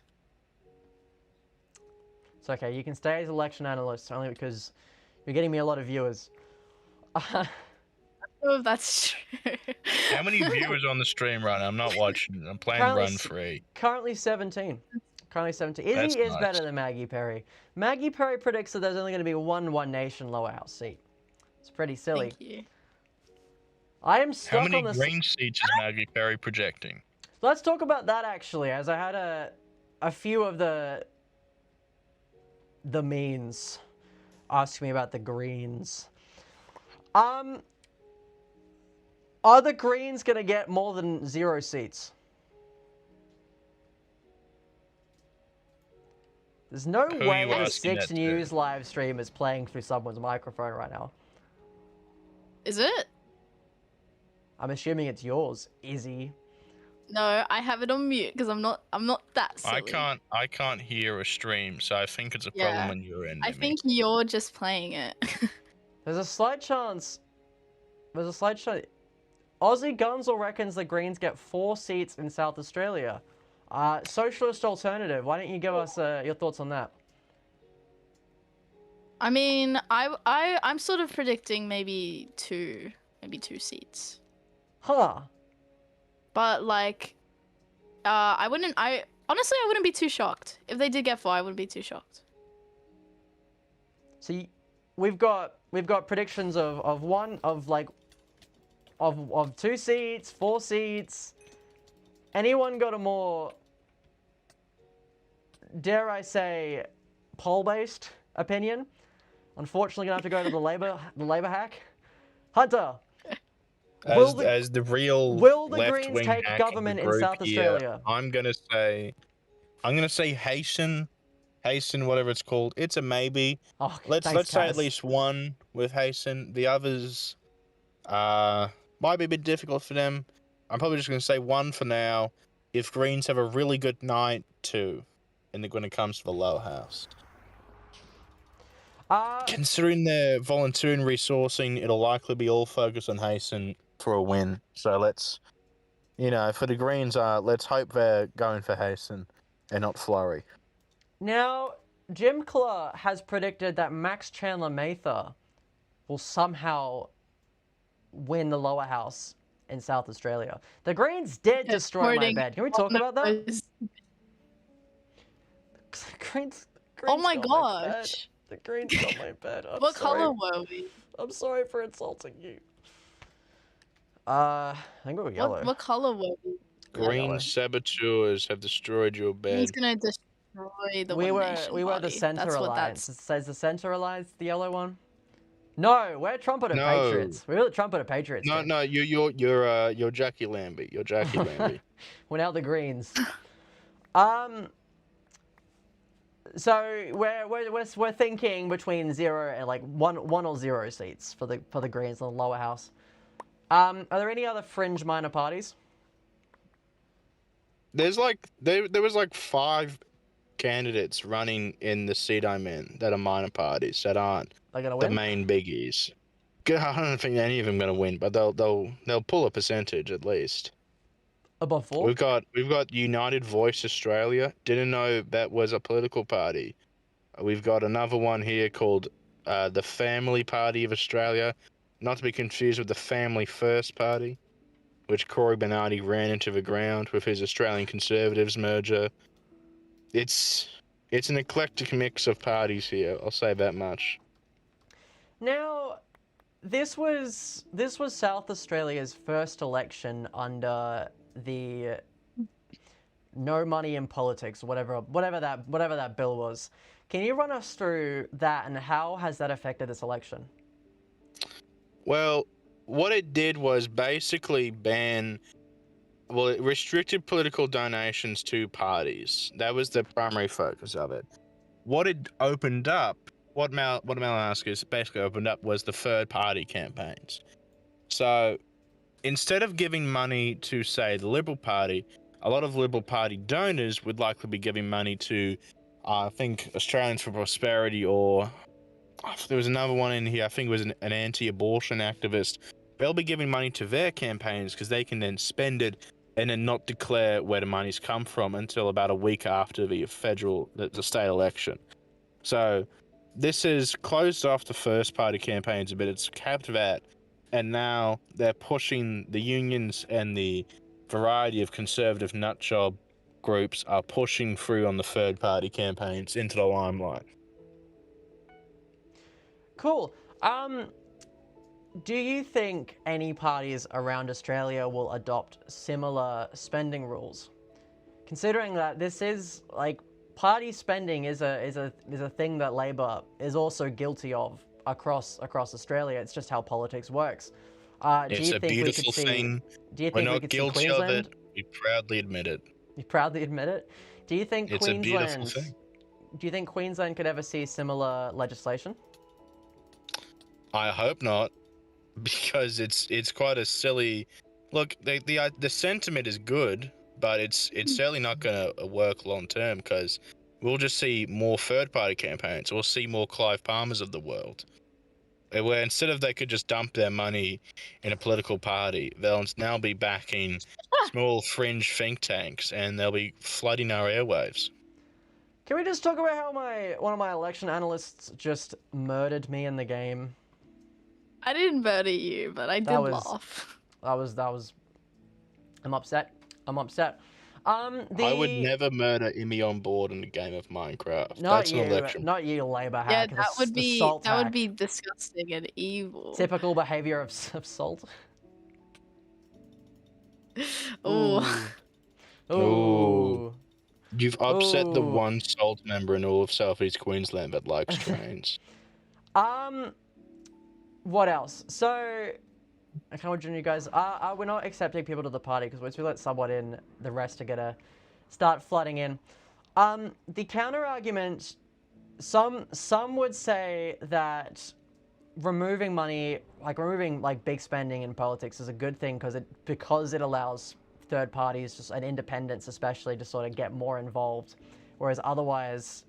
It's okay, you can stay as election analyst only because you're getting me a lot of viewers. I don't know if that's true. How many viewers on the stream right now? I'm not watching. I'm playing Run Free. Currently 17. Currently 17. Izzy is better than Maggie Perry. Maggie Perry predicts that there's only going to be one Nation lower house seat. It's pretty silly. Thank you. I am stuck on How many green seats is Maggie Perry projecting? Let's talk about that actually, as I had a few of the means ask me about the Greens. Are the Greens gonna get more than 0 seats? There's no way the 6 News live stream is playing through someone's microphone right now. Is it? I'm assuming it's yours, Izzy. No, I have it on mute because I'm not that silly. I can't hear a stream, so I think it's a problem on your end. I think you're just playing it. There's a slight chance. Aussie Gunzel reckons the Greens get 4 seats in South Australia. Socialist Alternative, why don't you give us your thoughts on that? I mean, I'm sort of predicting maybe 2 seats. Huh. But like, honestly, I wouldn't be too shocked if they did get 4. I wouldn't be too shocked. So we've got predictions of 2 seats, 4 seats. Anyone got a more, dare I say, poll-based opinion? Unfortunately, gonna have to go to the Labor hack. Hunter. As the real will the left-wing Greens take hack government in South Australia? I'm gonna say hasten, whatever it's called. It's a maybe. Oh, let's say at least one with hasten. The others might be a bit difficult for them. I'm probably just gonna say 1 for now. If Greens have a really good night, 2, and when it comes to the lower house. Considering their volunteering resourcing, it'll likely be all focused on hasten for a win. So let's, for the Greens, let's hope they're going for hasten and not flurry. Now, Jim Claw has predicted that Max Chandler Mather will somehow win the lower house in South Australia. The Greens did destroy my bed. Can we talk about that? Greens Oh my got my bed. gosh. The Greens got my bed. I'm What sorry. color were we? I'm sorry for insulting you. I think we were yellow. What color were we? Green saboteurs have destroyed your He's bed. gonna destroy the we One were Nation we were the Party. Centre That's what Alliance. that's. It says the Centre Alliance, the yellow one. No, we're trumpeter No. patriots. We're the trumpeter patriots. No, team. no, you're Jackie Lambie. You're Jackie Lambie. We're now the Greens. So we're thinking between 0 and like one or 0 seats for the Greens in the lower house. Are there any other fringe minor parties? There's like there was like 5 candidates running in the seat I'm in that are minor parties that aren't They're gonna the win. main biggies. I don't think any of them gonna win, but they'll pull a percentage at least. Above 4. We've got United Voice Australia. Didn't know that was a political party. We've got another one here called the Family Party of Australia, not to be confused with the Family First Party, which Corey Bernardi ran into the ground with his Australian Conservatives merger. It's an eclectic mix of parties here. I'll say that much. Now, this was South Australia's first election under the no money in politics, whatever that bill was. Can you run us through that and how has that affected this election? Well, what it did was basically it restricted political donations to parties. That was the primary focus of it. What it opened up, what Malinowskis basically opened up was the third party campaigns. So instead of giving money to, say, the Liberal Party, a lot of Liberal Party donors would likely be giving money to, I think, Australians for Prosperity, or there was another one in here, I think it was an anti-abortion activist. They'll be giving money to their campaigns because they can then spend it and then not declare where the money's come from until about a week after the state election. So this has closed off the first party campaigns a bit. It's capped that. And now they're pushing the unions, and the variety of conservative nutjob groups are pushing through on the third party campaigns into the limelight. Cool. Do you think any parties around Australia will adopt similar spending rules? Considering that this is like party spending is a thing that Labor is also guilty of across Australia. It's just how politics works. It's a beautiful thing. We're not guilty of it. We proudly admit it. You proudly admit it. Do you think It's Queensland? a beautiful thing. Do you think Queensland could ever see similar legislation? I hope not, because it's quite a silly. Look, the sentiment is good, but it's certainly not going to work long term, because we'll just see more third party campaigns. We'll see more Clive Palmers of the world, where instead of they could just dump their money in a political party, they'll now be backing small fringe think tanks, and they'll be flooding our airwaves. Can we just talk about how one of my election analysts just murdered me in the game? I didn't murder you, but I did laugh. That was. I'm upset. I would never murder IMMYONBOARD in a game of Minecraft. Not That's you, an election. not you, Labor Yeah, hack. that would the salt hack. would be disgusting and evil. Typical behavior of salt. Ooh. Ooh. You've upset the one salt member in all of Southeast Queensland that likes trains. What else? So, I can't imagine you guys. We're not accepting people to the party because once we let someone in, the rest are gonna start flooding in. The counter argument, some would say that removing money, removing big spending in politics, is a good thing because it allows third parties and independents especially to sort of get more involved, whereas otherwise,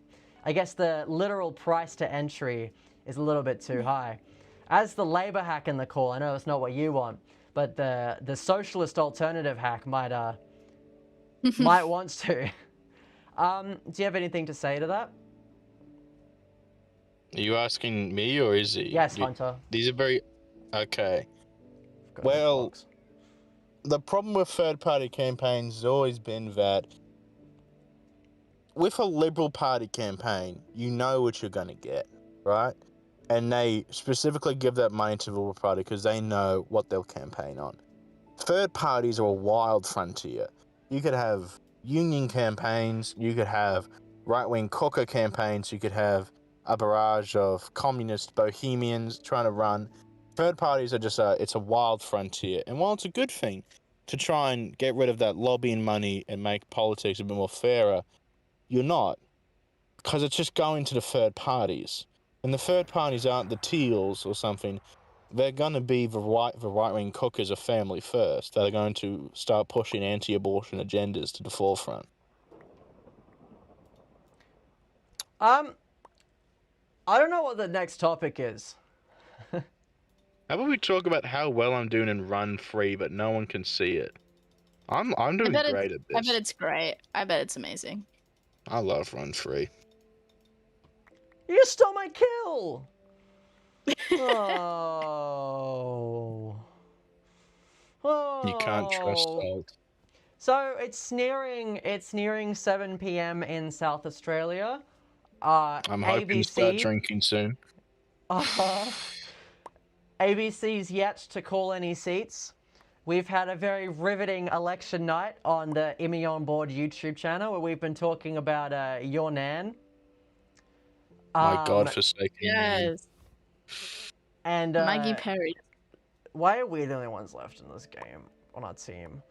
I guess the literal price to entry is a little bit too high. As the Labor hack in the call, I know it's not what you want, but the socialist alternative hack might want to. Do you have anything to say to that? Are you asking me or is he? Yes, Hunter. These are very... Okay. Go Well, Xbox. the problem with third-party campaigns has always been that with a Liberal Party campaign, you know what you're going to get, right? And they specifically give that money to the Liberal Party because they know what they'll campaign on. Third parties are a wild frontier. You could have union campaigns, you could have right-wing cocker campaigns, you could have a barrage of communist bohemians trying to run. Third parties are just it's a wild frontier. And while it's a good thing to try and get rid of that lobbying money and make politics a bit more fairer, you're not, because it's just going to the third parties. And the third parties aren't the Teals or something. They're going to be the right-wing cookers of Family First. They're going to start pushing anti-abortion agendas to the forefront. I don't know what the next topic is. How about we talk about how well I'm doing in Run Free, but no one can see it? I'm doing great at this. I bet it's great. I bet it's amazing. I love Run Free. You stole my kill! Oh. Oh. You can't trust Salt. So it's nearing 7 p.m. in South Australia. I'm hoping to start ABC, drinking soon. ABC's yet to call any seats. We've had a very riveting election night on the IMMYONBOARD YouTube channel where we've been talking about your Nan. My God-forsaken man. Yes. And Maggie Perry. why are we the only ones left in this game on our team?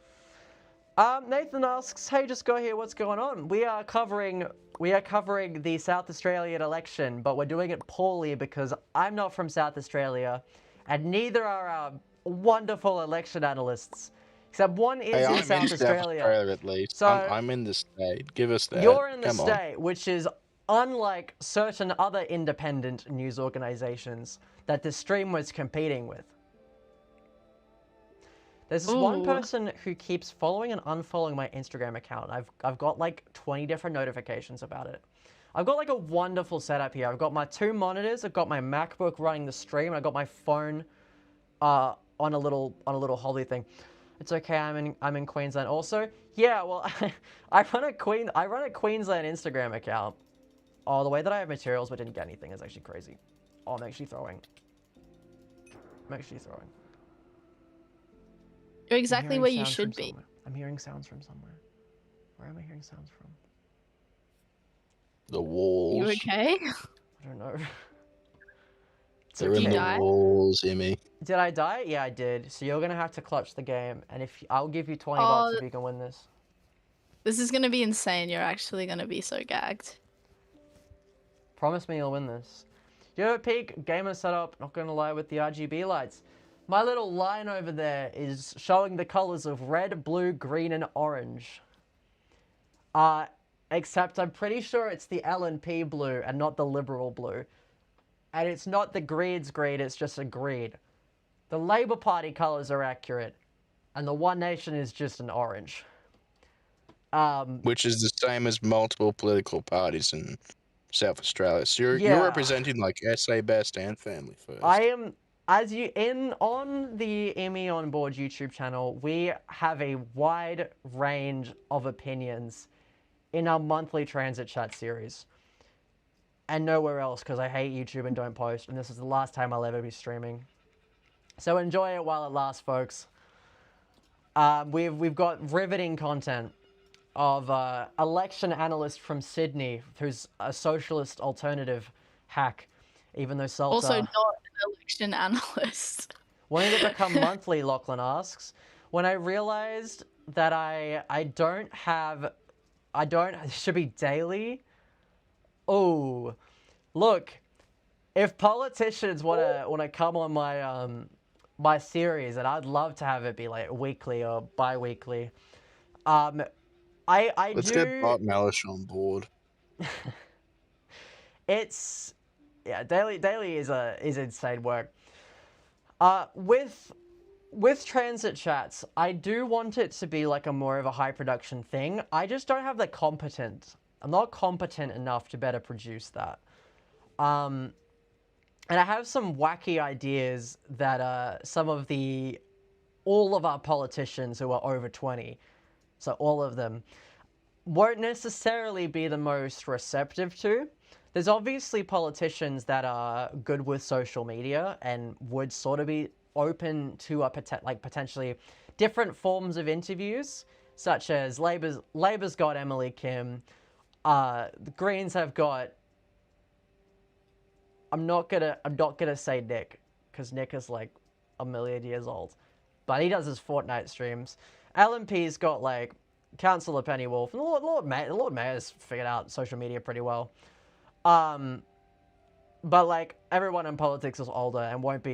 Nathan asks, "Hey, just go here. What's going on?" We are covering the South Australian election, but we're doing it poorly because I'm not from South Australia, and neither are our wonderful election analysts. Except one is in South Australia. At least. So I'm in the state. Give us that. you're in the Come on. state, which is unlike certain other independent news organizations that the stream was competing with. There's this one person who keeps following and unfollowing my Instagram account. I've got like 20 different notifications about it. I've got like a wonderful setup here. I've got my 2 monitors. I've got my MacBook running the stream. And I've got my phone on a little holly thing. It's okay. I'm in Queensland also. Yeah, well, I run a Queensland Instagram account. Oh, the way that I have materials but didn't get anything is actually crazy. Oh, I'm actually throwing. You're exactly where you should be. I'm hearing sounds from somewhere. Where am I hearing sounds from? The walls. You okay? I don't know. They're in the walls, Emmy. Did I die? Yeah, I did. So you're gonna have to clutch the game, and I'll give you 20 bucks if you can win this. This is gonna be insane. You're actually gonna be so gagged. Promise me you'll win this. You have a peek gamer setup. Not gonna lie with the RGB lights. My little line over there is showing the colors of red, blue, green, and orange. Except I'm pretty sure it's the LNP blue and not the Liberal blue. And it's not the Greens green, it's just a green. The Labour Party colors are accurate. And the One Nation is just an orange. Which is the same as multiple political parties in South Australia. So you're representing like SA Best and Family First. I am... on the IMMYONBOARD YouTube channel, we have a wide range of opinions in our monthly transit chat series. And nowhere else, because I hate YouTube and don't post, and this is the last time I'll ever be streaming. So enjoy it while it lasts, folks. We've got riveting content of election analyst from Sydney, who's a socialist alternative hack, even though Salter... Also not an election analyst. When did it become monthly, Lachlan asks. When I realized that it should be daily. Oh, look, if politicians wanna come on my my series, and I'd love to have it be like weekly or bi-weekly. Let's get Bart Mellish on board. It's daily is insane work. With transit chats, I do want it to be like a more of a high production thing. I just don't have the I'm not competent enough to better produce that. And I have some wacky ideas that all of our politicians who are over 20, so all of them, won't necessarily be the most receptive to. There's obviously politicians that are good with social media and would sort of be open to potentially different forms of interviews, such as Labor's got Emily Kim, the Greens have got. I'm not gonna say Nick, because Nick is like a million years old, but he does his Fortnite streams. LMP's got like Councillor Penny Wolf, and the Lord Mayor's figured out social media pretty well. But like everyone in politics is older and won't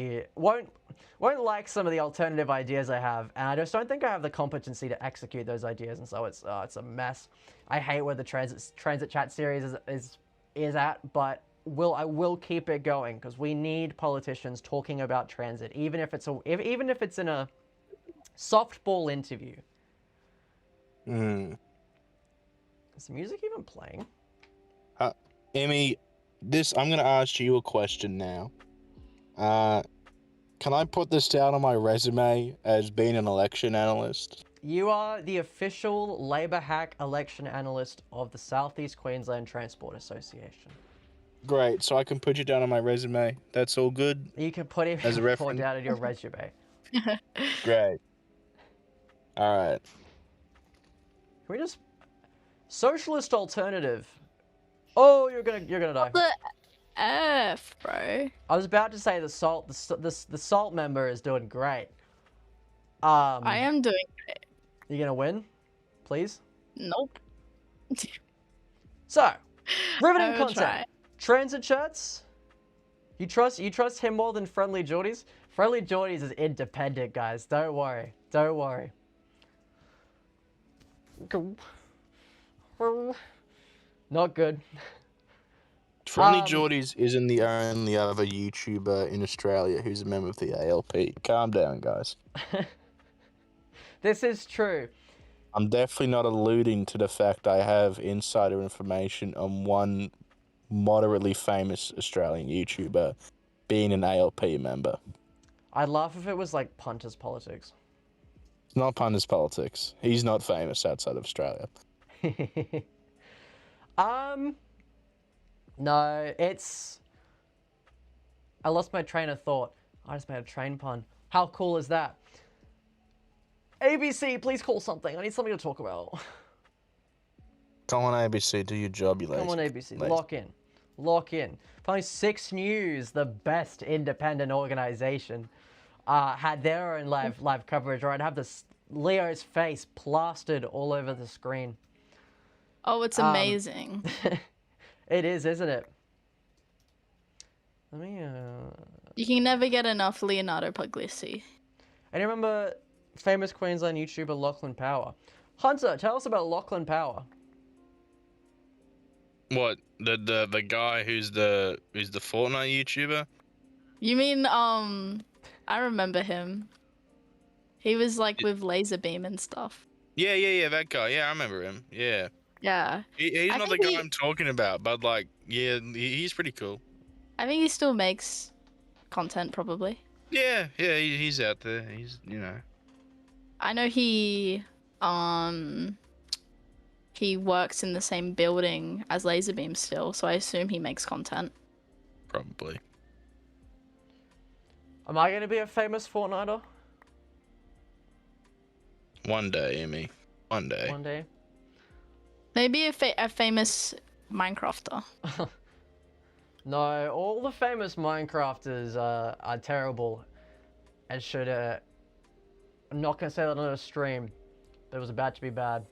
like some of the alternative ideas I have, and I just don't think I have the competency to execute those ideas, and so it's a mess. I hate where the transit chat series is at, but I will keep it going because we need politicians talking about transit, even if it's in a softball interview. Is the music even playing? Emmy, I'm going to ask you a question now. Can I put this down on my resume as being an election analyst? You are the official Labour hack election analyst of the Southeast Queensland Transport Association. Great, so I can put you down on my resume. That's all good? You can put it as a reference down in your resume. Great. All right. Can we just socialist alternative? Oh, you're gonna die. The F, bro. I was about to say the salt member is doing great. I am doing great. You gonna win, please? Nope. So, riveting content. Try. Transit chats. You trust him more than Friendly Geordies? Friendly Geordies is independent, guys. Don't worry. Don't worry. Not good. Friendly Geordies isn't the only other YouTuber in Australia who's a member of the ALP. Calm down, guys. This is true. I'm definitely not alluding to the fact I have insider information on one moderately famous Australian YouTuber being an ALP member. I'd laugh if it was like Punter's Politics. It's not Punter's Politics. He's not famous outside of Australia. No, it's... I lost my train of thought. I just made a train pun. How cool is that? ABC, please call something. I need something to talk about. Come on, ABC, do your job, you lazy. Come on, ABC, lock in. Lock in. Finally, 6 News, the best independent organization, had their own live coverage, or I'd have this Leo's face plastered all over the screen. Oh, it's amazing. It is, isn't it? Let me, You can never get enough Leonardo Puglisi. And you remember famous Queensland YouTuber Lachlan Power? Hunter, tell us about Lachlan Power. What? The guy who's the Fortnite YouTuber? You mean, I remember him. He was like with Laserbeam and stuff. Yeah, that guy. Yeah, I remember him. Yeah. Yeah. He's not the guy I'm talking about, but like, yeah, he's pretty cool. I think he still makes content, probably. Yeah, he's out there. He's, I know he works in the same building as Laserbeam still, so I assume he makes content. Probably. Am I going to be a famous Fortniter? One day, Emmy. One day. One day. Maybe a famous Minecrafter. No, all the famous Minecrafters are terrible and should... I'm not going to say that on a stream, but it was about to be bad.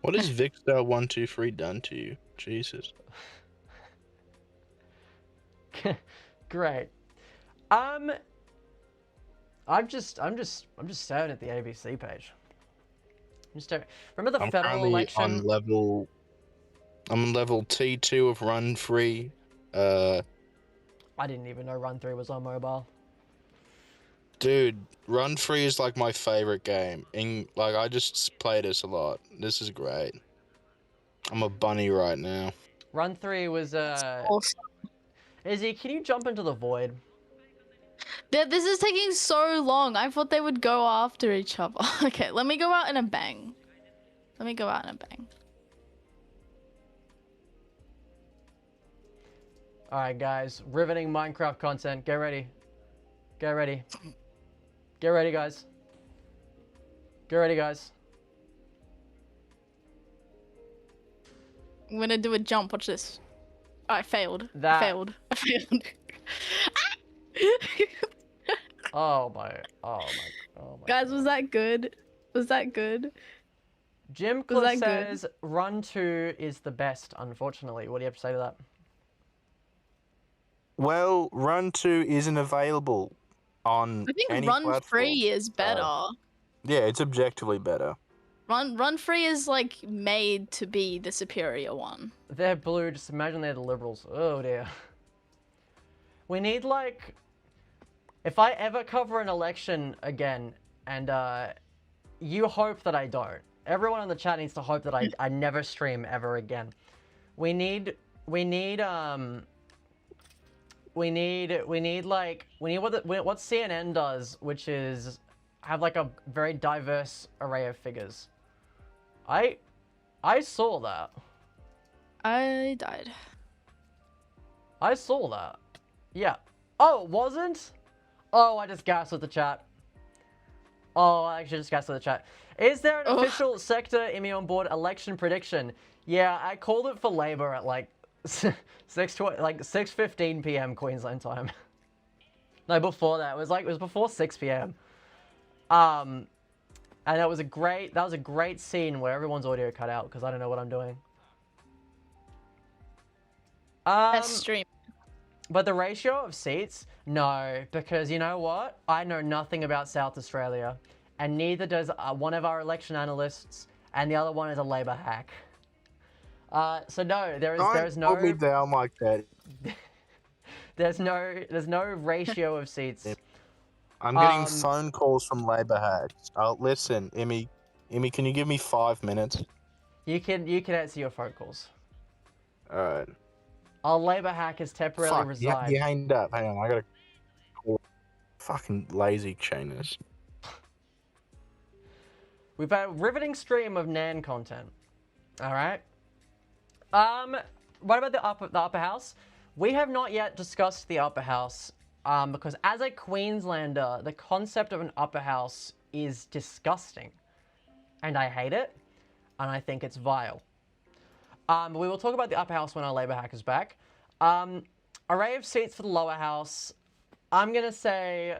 What has Vicstar123 done to you? Jesus. Great. I'm just staring at the ABC page. Remember the federal election? I'm on level T2 of Run Free. I didn't even know Run 3 was on mobile. Dude, Run Free is like my favorite game. I just play this a lot. This is great. I'm a bunny right now. Run 3 was Awesome. Izzy, can you jump into the void? This is taking so long. I thought they would go after each other. Okay, let me go out in a bang. Let me go out in a bang. Alright, guys. Riveting Minecraft content. Get ready. Get ready. Get ready, guys. Get ready, guys. I'm gonna do a jump. Watch this. Oh, I failed. That- I failed. I failed. Oh my. Guys, was that good? Was that good? Jim Was Cliff that good? says Run 2 is the best, unfortunately. What do you have to say to that? Well, Run 2 isn't available on I think any Run platform. Free is better. Yeah, it's objectively better. Run Free is like made to be the superior one. They're blue, just imagine they're the liberals. Oh dear. We need like... If I ever cover an election again, and you hope that I don't. Everyone in the chat needs to hope that I never stream ever again. We need what CNN does, which is have like a very diverse array of figures. I saw that. I died. I saw that. Yeah. Oh, it wasn't? Oh, I just gasped with the chat. Oh, I actually just gasped with the chat. Is there an official sector IMMYONBOARD election prediction? Yeah, I called it for Labour at like 6:15 p.m. Queensland time. No, before that. It was before 6 p.m. And that was a great scene where everyone's audio cut out because I don't know what I'm doing. Best stream. But the ratio of seats, no, because you know what? I know nothing about South Australia, and neither does one of our election analysts, and the other one is a Labour hack. So no, there is no. Don't put me down like that. There's no ratio of seats. I'm getting phone calls from Labour hacks. Listen, Immy, can you give me 5 minutes? You can answer your phone calls. All right. Our Labour hack has temporarily Fuck, resigned. you hanged up. Hang on, I gotta call. Fucking lazy chainers. We've had a riveting stream of Nan content. All right. What about the upper house? We have not yet discussed the upper house because as a Queenslander, the concept of an upper house is disgusting, and I hate it, and I think it's vile. We will talk about the upper house when our Labour hack is back. Array of seats for the lower house. I'm gonna say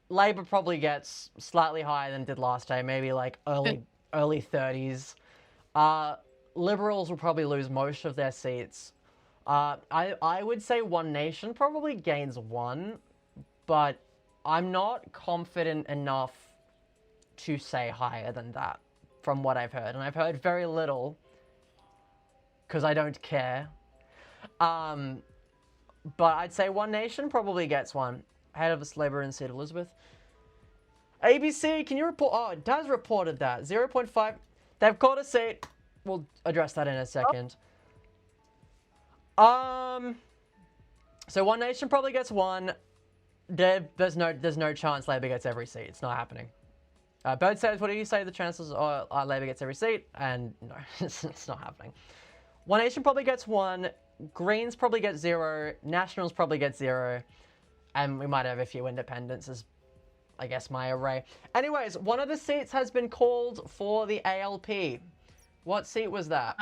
Labour probably gets slightly higher than it did last time, maybe like early 30s. Liberals will probably lose most of their seats. I would say One Nation probably gains one, but I'm not confident enough to say higher than that from what I've heard, and I've heard very little because I don't care. But I'd say One Nation probably gets one. Head of Labour in St. Elizabeth. ABC, can you report? Oh, it has reported that. 0.5. They've got a seat. We'll address that in a second. So One Nation probably gets one. There's no chance Labour gets every seat. It's not happening. Bird says, what do you say the chances are Labour gets every seat? And no, it's not happening. One Nation probably gets one. Greens probably get 0. Nationals probably get 0. And we might have a few independents as, I guess, my array. Anyways, one of the seats has been called for the ALP. What seat was that?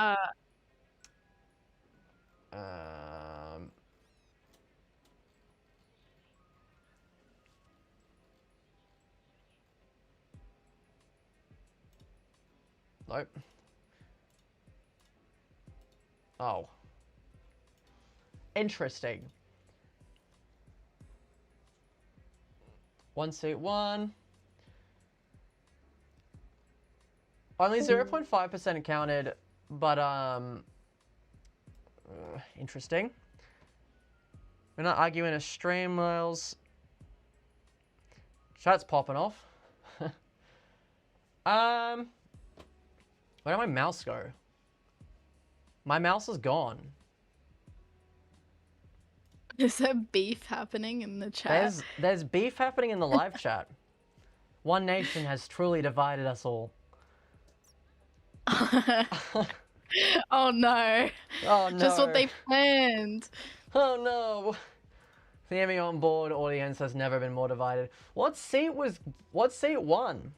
Nope. Oh. Interesting. One seat, one. Only 0.5% counted, but interesting. We're not arguing a stream, Miles. Chat's popping off. Where did my mouse go? My mouse is gone. Is there beef happening in the chat? There's beef happening in the live chat. One nation has truly divided us all. Oh no. Oh no. Just what they planned. Oh no. The Emmy on board audience has never been more divided. What seat won?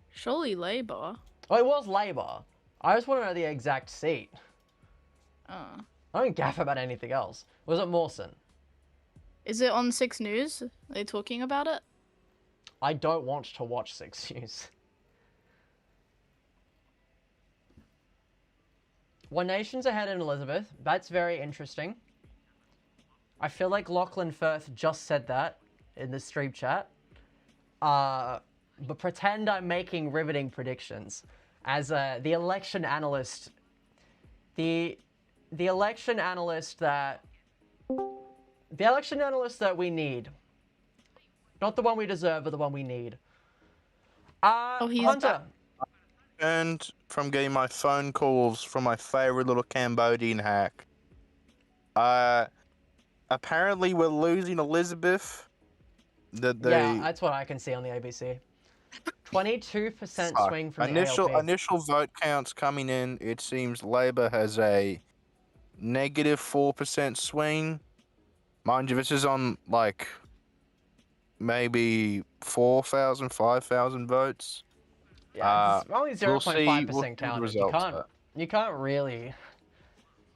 Surely Labour. Oh, it was Labour. I just want to know the exact seat. Oh. I don't gaff about anything else. Was it Mawson? Is it on 6 News? Are they talking about it? I don't want to watch 6 News. One Nation's ahead in Elizabeth. That's very interesting. I feel like Lachlan Firth just said that in the stream chat. But pretend I'm making riveting predictions. As the election analyst... The election analyst that... The election analyst that we need. Not the one we deserve, but the one we need. He's Hunter. Earned from getting my phone calls from my favorite little Cambodian hack. Apparently we're losing Elizabeth. Yeah, that's what I can see on the ABC. 22% swing from the ALP. Initial vote counts coming in. It seems Labour has a -4% swing. Mind you, this is on like maybe 4,000, 5,000 votes. Yeah, it's only 0.5% we'll see counted. results, You can't really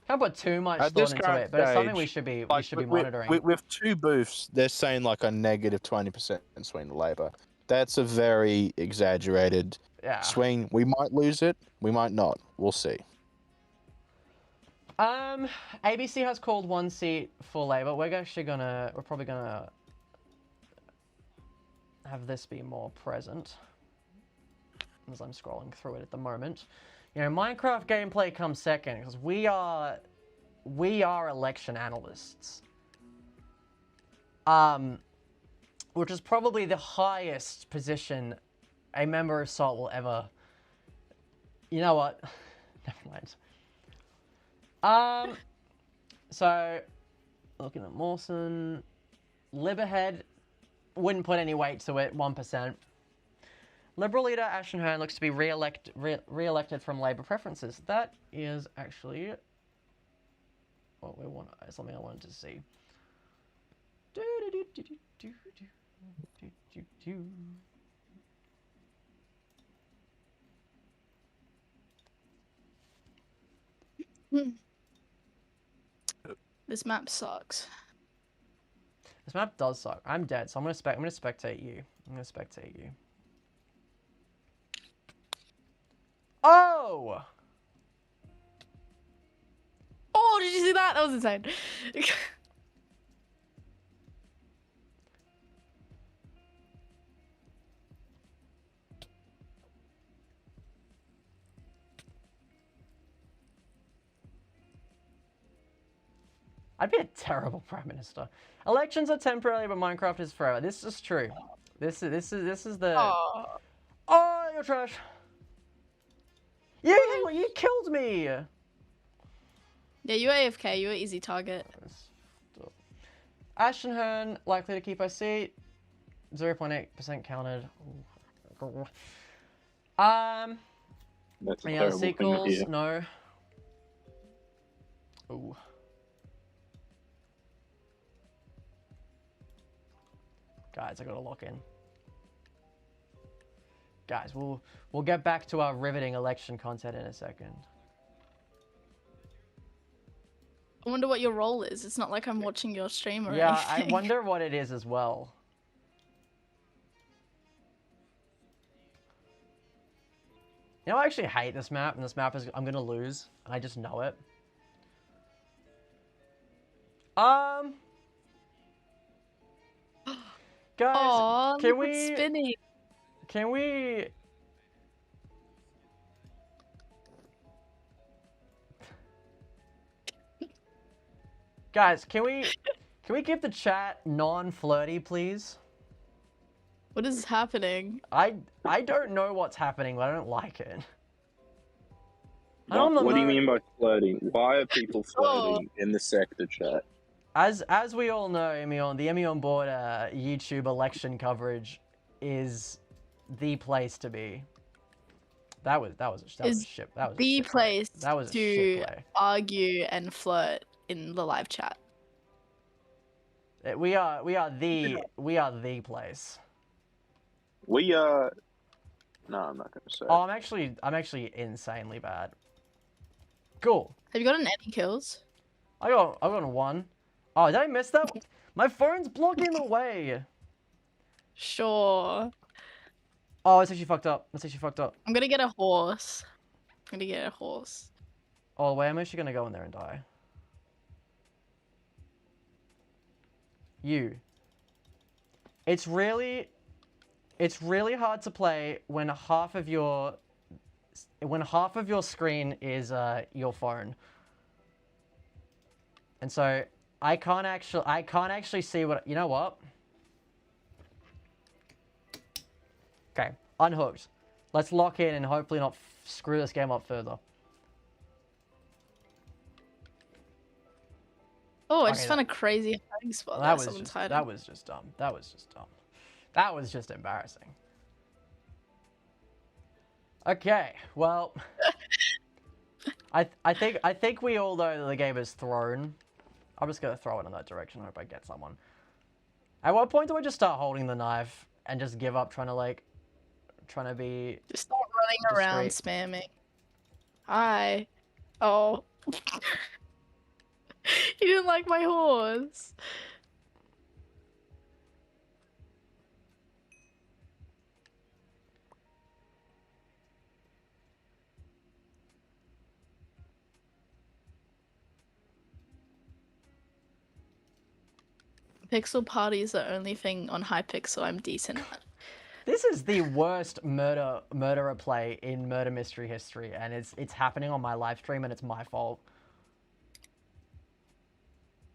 can't put too much At thought this into current it, but it's something we stage, should be like, monitoring. With two booths, they're saying like a -20% swing to Labour. That's a very exaggerated swing. We might lose it. We might not. We'll see. ABC has called one seat for Labour. We're probably gonna have this be more present as I'm scrolling through it at the moment. You know, Minecraft gameplay comes second because we are election analysts. Which is probably the highest position a member of SALT will ever... You know what? Never mind. So, looking at Mawson, Liberhead wouldn't put any weight to it, 1%. Liberal leader Ashton Hearn looks to be re-elected from Labour preferences. That is actually what we want. Something I wanted to see. This map sucks. This map does suck. I'm dead, so I'm gonna spectate you. Oh! Oh, did you see that? That was insane. I'd be a terrible prime minister. Elections are temporary, but Minecraft is forever. This is true. This is the. Oh, you're trash. You killed me. Yeah, you were AFK. You were easy target. Ashton Hearn likely to keep her seat. 0.8% counted. That's a any other terrible thing to sequels? hear. No. Ooh. Guys, I gotta lock in. Guys, we'll get back to our riveting election content in a second. I wonder what your role is. It's not like I'm watching your stream or anything. Yeah, I wonder what it is as well. You know, I actually hate this map, and this map is I'm gonna lose, and I just know it. Guys, Aww, can look, it's we? spinning. Can we? Guys, can we keep the chat non-flirty, please? What is happening? I don't know what's happening, but I don't like it. I'm the What do you mo- mean by flirting? Why are people Oh. flirting in the sector chat? As we all know, the Emmy on Board YouTube election coverage is the place to be. That was shit. That was a The shit play. place That was a to shit play. argue and flirt in the live chat. We are the place. We are. No, I'm not gonna say. Oh, I'm actually insanely bad. Cool. Have you gotten any kills? I got one. Oh, did I miss that? My phone's blocking the way. Sure. Oh, it's actually fucked up. I'm gonna get a horse. Oh, wait, I'm actually gonna go in there and die. You. It's really hard to play when half of your screen is your phone. And so I can't actually see what, you know what? Okay, unhooked. Let's lock in and hopefully not screw this game up further. Oh, I Okay, just found a crazy hiding spot. That There, was someone's just hiding. that was just dumb. That was just embarrassing. Okay, well, I think we all know that the game is thrown. I'm just gonna throw it in that direction. Hope I get someone. At what point do I just start holding the knife and just give up trying to be? Just start running around spamming. Hi. Oh. You didn't like my horse. Pixel Party is the only thing on Hypixel I'm decent at. This is the worst murderer play in murder mystery history, and it's happening on my live stream, and it's my fault.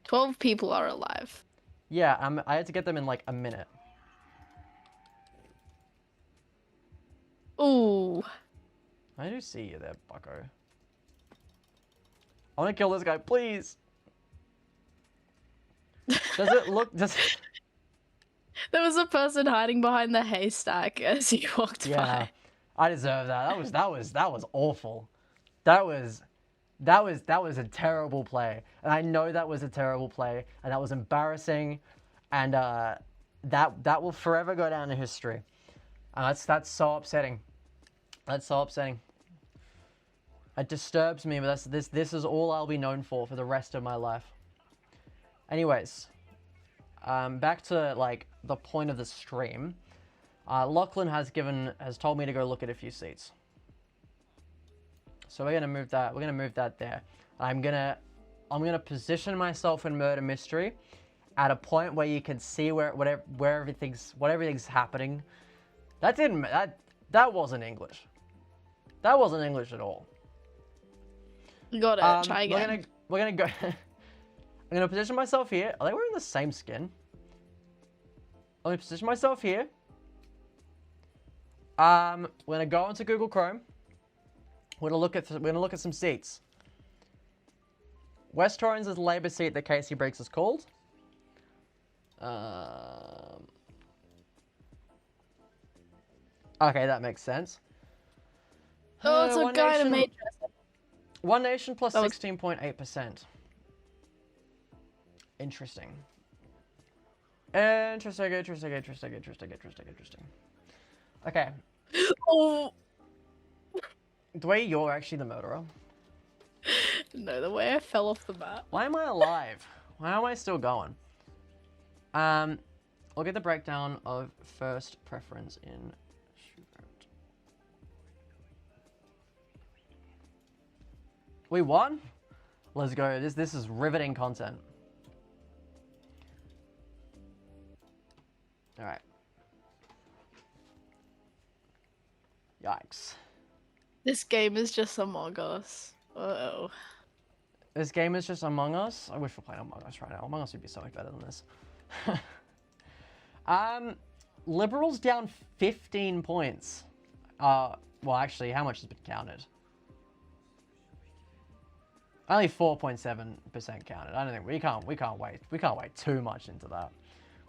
12 people are alive. Yeah, I had to get them in like a minute. Ooh. I do see you there, bucko. I want to kill this guy, please. Does it look? There was a person hiding behind the haystack as he walked Yeah, by. I deserve that. That was awful. That was a terrible play, and I know that was a terrible play, and that was embarrassing, and that will forever go down in history. That's so upsetting. That's so upsetting. It disturbs me, but this is all I'll be known for the rest of my life. Anyways, back to like the point of the stream. Lachlan has told me to go look at a few seats. So we're gonna move that. We're gonna move that there. I'm gonna position myself in murder mystery at a point where you can see where everything's happening. That wasn't English. That wasn't English at all. You got it. Try again. We're gonna go. I'm gonna position myself here. Are they wearing the same skin? I'm gonna position myself here. We're gonna go into Google Chrome. We're gonna look at some seats. West Torrens is the Labour seat that Casey Briggs is called. Okay, that makes sense. Oh, it's a guy in Matrix. One Nation plus That was- 16.8%. Interesting. Interesting. Okay. Oh. Dwayne, you're actually the murderer. No, the way I fell off the map. Why am I alive? Why am I still going? I'll get the breakdown of first preference in Schubert. We won? Let's go. This is riveting content. Alright. Yikes. This game is just Among Us. Uh-oh. This game is just Among Us? I wish we were playing Among Us right now. Among Us would be so much better than this. Liberals down 15 points. Well, actually, how much has been counted? Only 4.7% counted. I don't think we can't wait too much into that.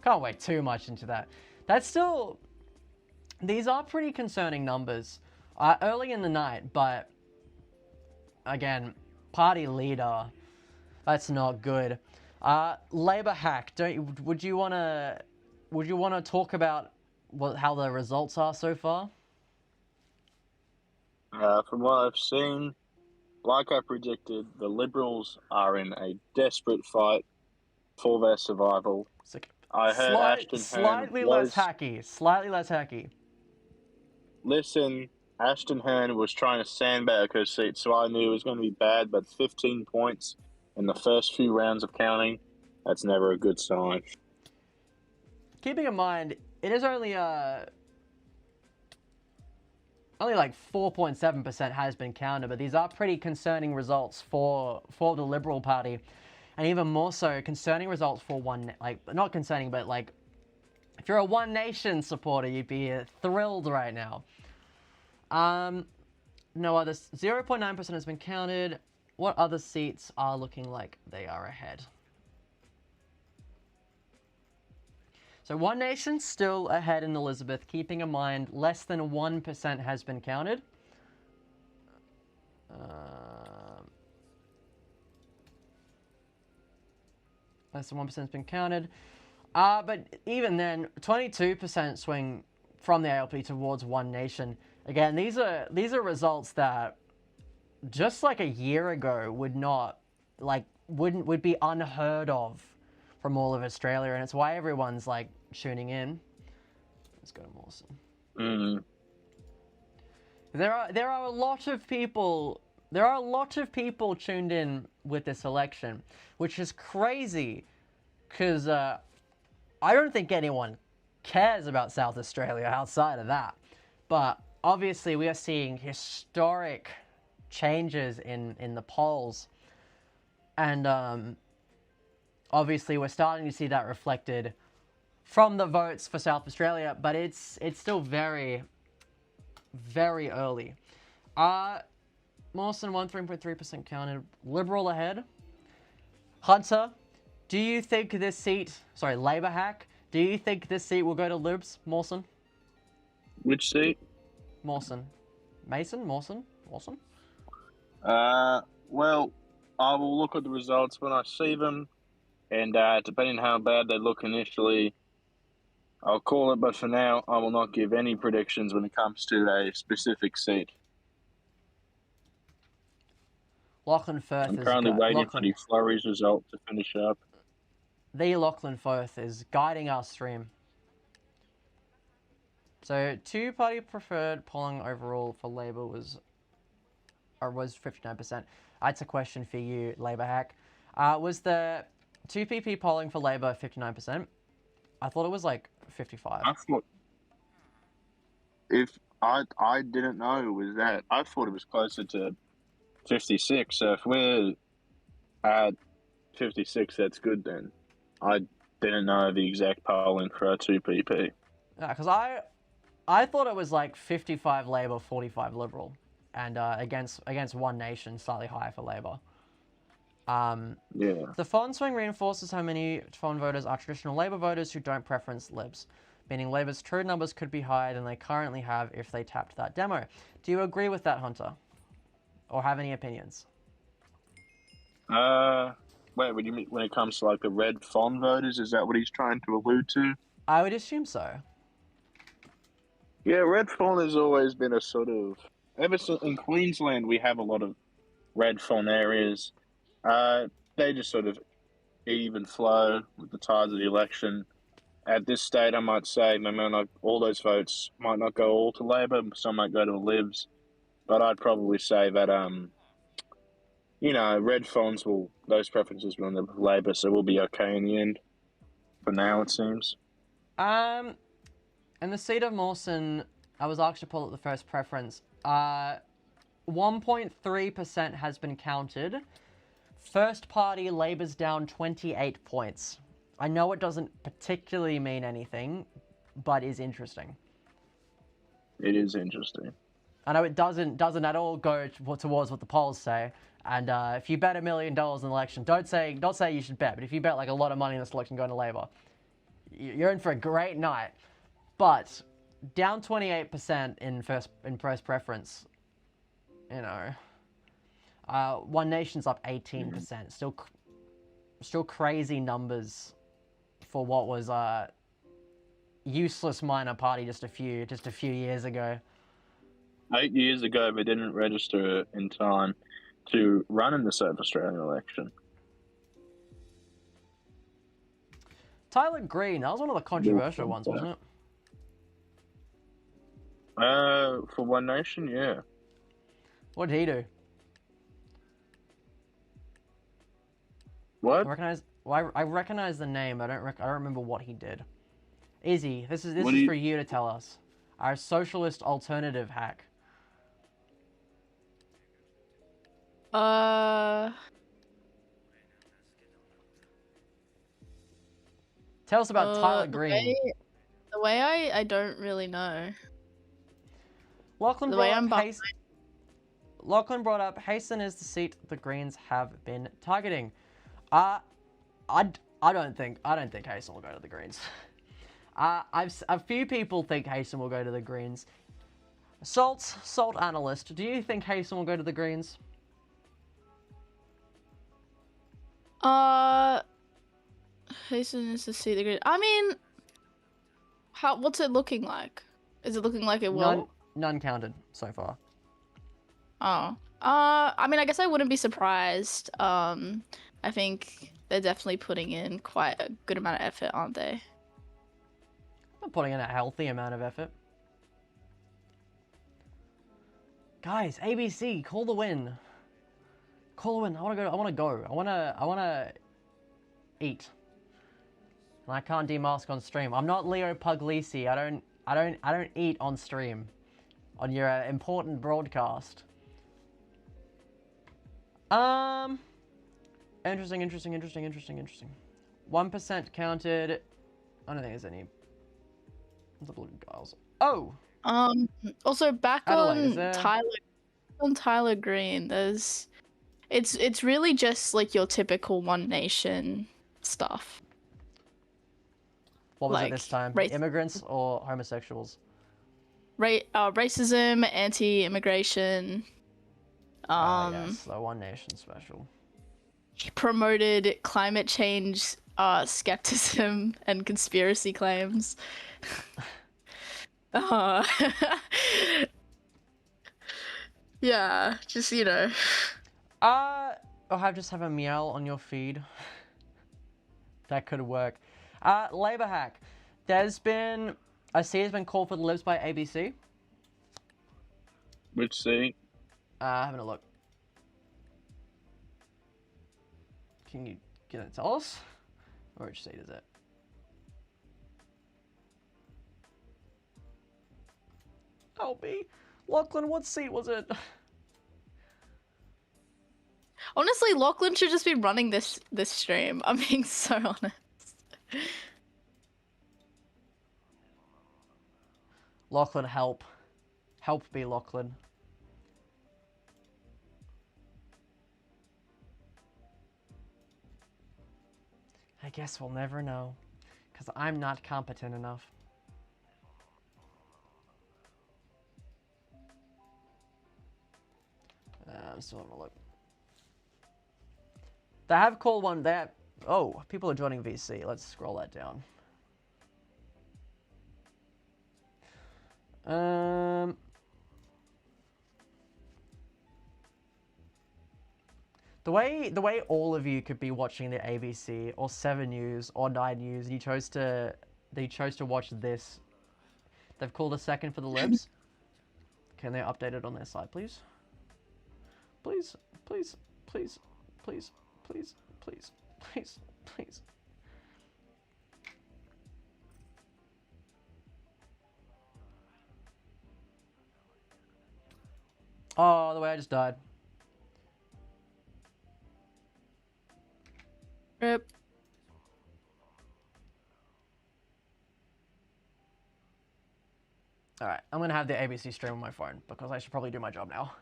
Can't wait too much into that. That's still, these are pretty concerning numbers. Early in the night, but again, party leader, that's not good. Labor hack. Would you wanna talk about how the results are so far? From what I've seen, like I predicted, the Liberals are in a desperate fight for their survival. I heard Ashton Hearn slightly less hacky. Listen, Ashton Hearn was trying to sandbag her seat, so I knew it was going to be bad, but 15 points in the first few rounds of counting, that's never a good sign. Keeping in mind, it is only like 4.7% has been counted, but these are pretty concerning results for the Liberal Party, and even more so concerning results for not concerning, but like if you're a One Nation supporter, you'd be thrilled right now. No other 0.9% has been counted. What other seats are looking like they are ahead? So One Nation still ahead in Elizabeth, keeping in mind less than 1% has been counted. Less than 1% has been counted. But even then, 22% swing from the ALP towards One Nation. Again, these are results that just like a year ago would be unheard of from all of Australia, and it's why everyone's like tuning in. Let's go to Mawson. There are a lot of people tuned in with this election, which is crazy, because I don't think anyone cares about South Australia outside of that. But obviously we are seeing historic changes in the polls, and obviously we're starting to see that reflected from the votes for South Australia, but it's still very, very early. Mawson won 3.3% counted. Liberal ahead. Hunter, do you think this seat, Labor hack, do you think this seat will go to Libs, Mawson? Which seat? Mawson. Mawson? Well, I will look at the results when I see them, and depending on how bad they look initially, I'll call it, but for now, I will not give any predictions when it comes to a specific seat. Lachlan Firth I'm currently waiting for the Flurries result to finish up. The Lachlan Firth is guiding our stream. So, two-party preferred polling overall for Labor was 59%. That's a question for you, Labor hack. Was the 2PP polling for Labor 59%? I thought it was like 55. I thought, if I didn't know it was that, I thought it was closer to 56. So if we're at 56, that's good then. I didn't know the exact polling for our 2PP. Yeah, because I thought it was like 55 Labor, 45 Liberal, and against One Nation, slightly higher for Labor. Yeah. The Fon swing reinforces how many Fon voters are traditional Labor voters who don't preference Libs, meaning Labor's true numbers could be higher than they currently have if they tapped that demo. Do you agree with that, Hunter? Or have any opinions? Wait, what do you mean when it comes to like the red Fon voters? Is that what he's trying to allude to? I would assume so. Yeah, red Fon has always been a sort of, ever since in Queensland we have a lot of red Fon areas. They just sort of even flow with the tides of the election. At this state, I might say, all those votes might not go all to Labor, some might go to Libs, but I'd probably say that, red Fons those preferences will end up with Labor, so we'll be okay in the end. For now, it seems. In the seat of Mawson, I was asked to pull up the first preference. 1.3% has been counted. First party, Labor's down 28 points. I know it doesn't particularly mean anything, but is interesting. It is interesting. I know it doesn't at all go towards what the polls say. And if you bet $1 million in an election, don't say you should bet, but if you bet like a lot of money in this election going to Labor, you're in for a great night. But down 28% in first preference, you know. One Nation's up 18%. Still crazy numbers for what was a useless minor party just a few years ago. 8 years ago, they didn't register in time to run in the South-Australian election. Tyler Green, that was one of the controversial ones, wasn't it? For One Nation, yeah. What did he do? What? I recognize the name. I don't remember what he did. Izzy, this is What do you- for you to tell us. Our socialist alternative hack. Tell us about Tyler Green. The way I don't really know. Lachlan The way I'm Lachlan brought up Hasten is the seat the Greens have been targeting. I don't think Hasten will go to the Greens. A few people think Hasten will go to the Greens. Salt analyst, do you think Hasten will go to the Greens? Hasten is to see the Greens. I mean, what's it looking like? Is it looking like it will? None counted so far. Oh. I mean, I guess I wouldn't be surprised. I think they're definitely putting in quite a good amount of effort, aren't they? I'm putting in a healthy amount of effort. Guys, ABC, call the win. Call the win. I want to go. I want to eat. And I can't demask on stream. I'm not Leo Puglisi. I don't eat on stream. On your important broadcast. Interesting. 1% counted. I don't think there's any. The blue guys. Oh. Also back Adelaide, on Tyler Green. It's really just like your typical One Nation stuff. What was it this time? Immigrants or homosexuals? Racism, anti-immigration. Yes, the One Nation special. He promoted climate change, skepticism, and conspiracy claims. Yeah, just Just have a meow on your feed. That could work. Labor hack. I see has been called for the libs by ABC. Which seat? Having a look. Can you tell us? Or which seat is it? Help me. Lachlan, what seat was it? Honestly, Lachlan should just be running this stream. I'm being so honest. Lachlan, help. Help me, Lachlan. I guess we'll never know, because I'm not competent enough. I'm still having a look. They have called one that. Oh, people are joining VC. Let's scroll that down. The way all of you could be watching the ABC or 7 News or 9 News, and you chose to watch this. They've called a second for the libs. Can they update it on their side, please? Please. Oh, the way I just died. Rip. All right, I'm gonna have the ABC stream on my phone because I should probably do my job now.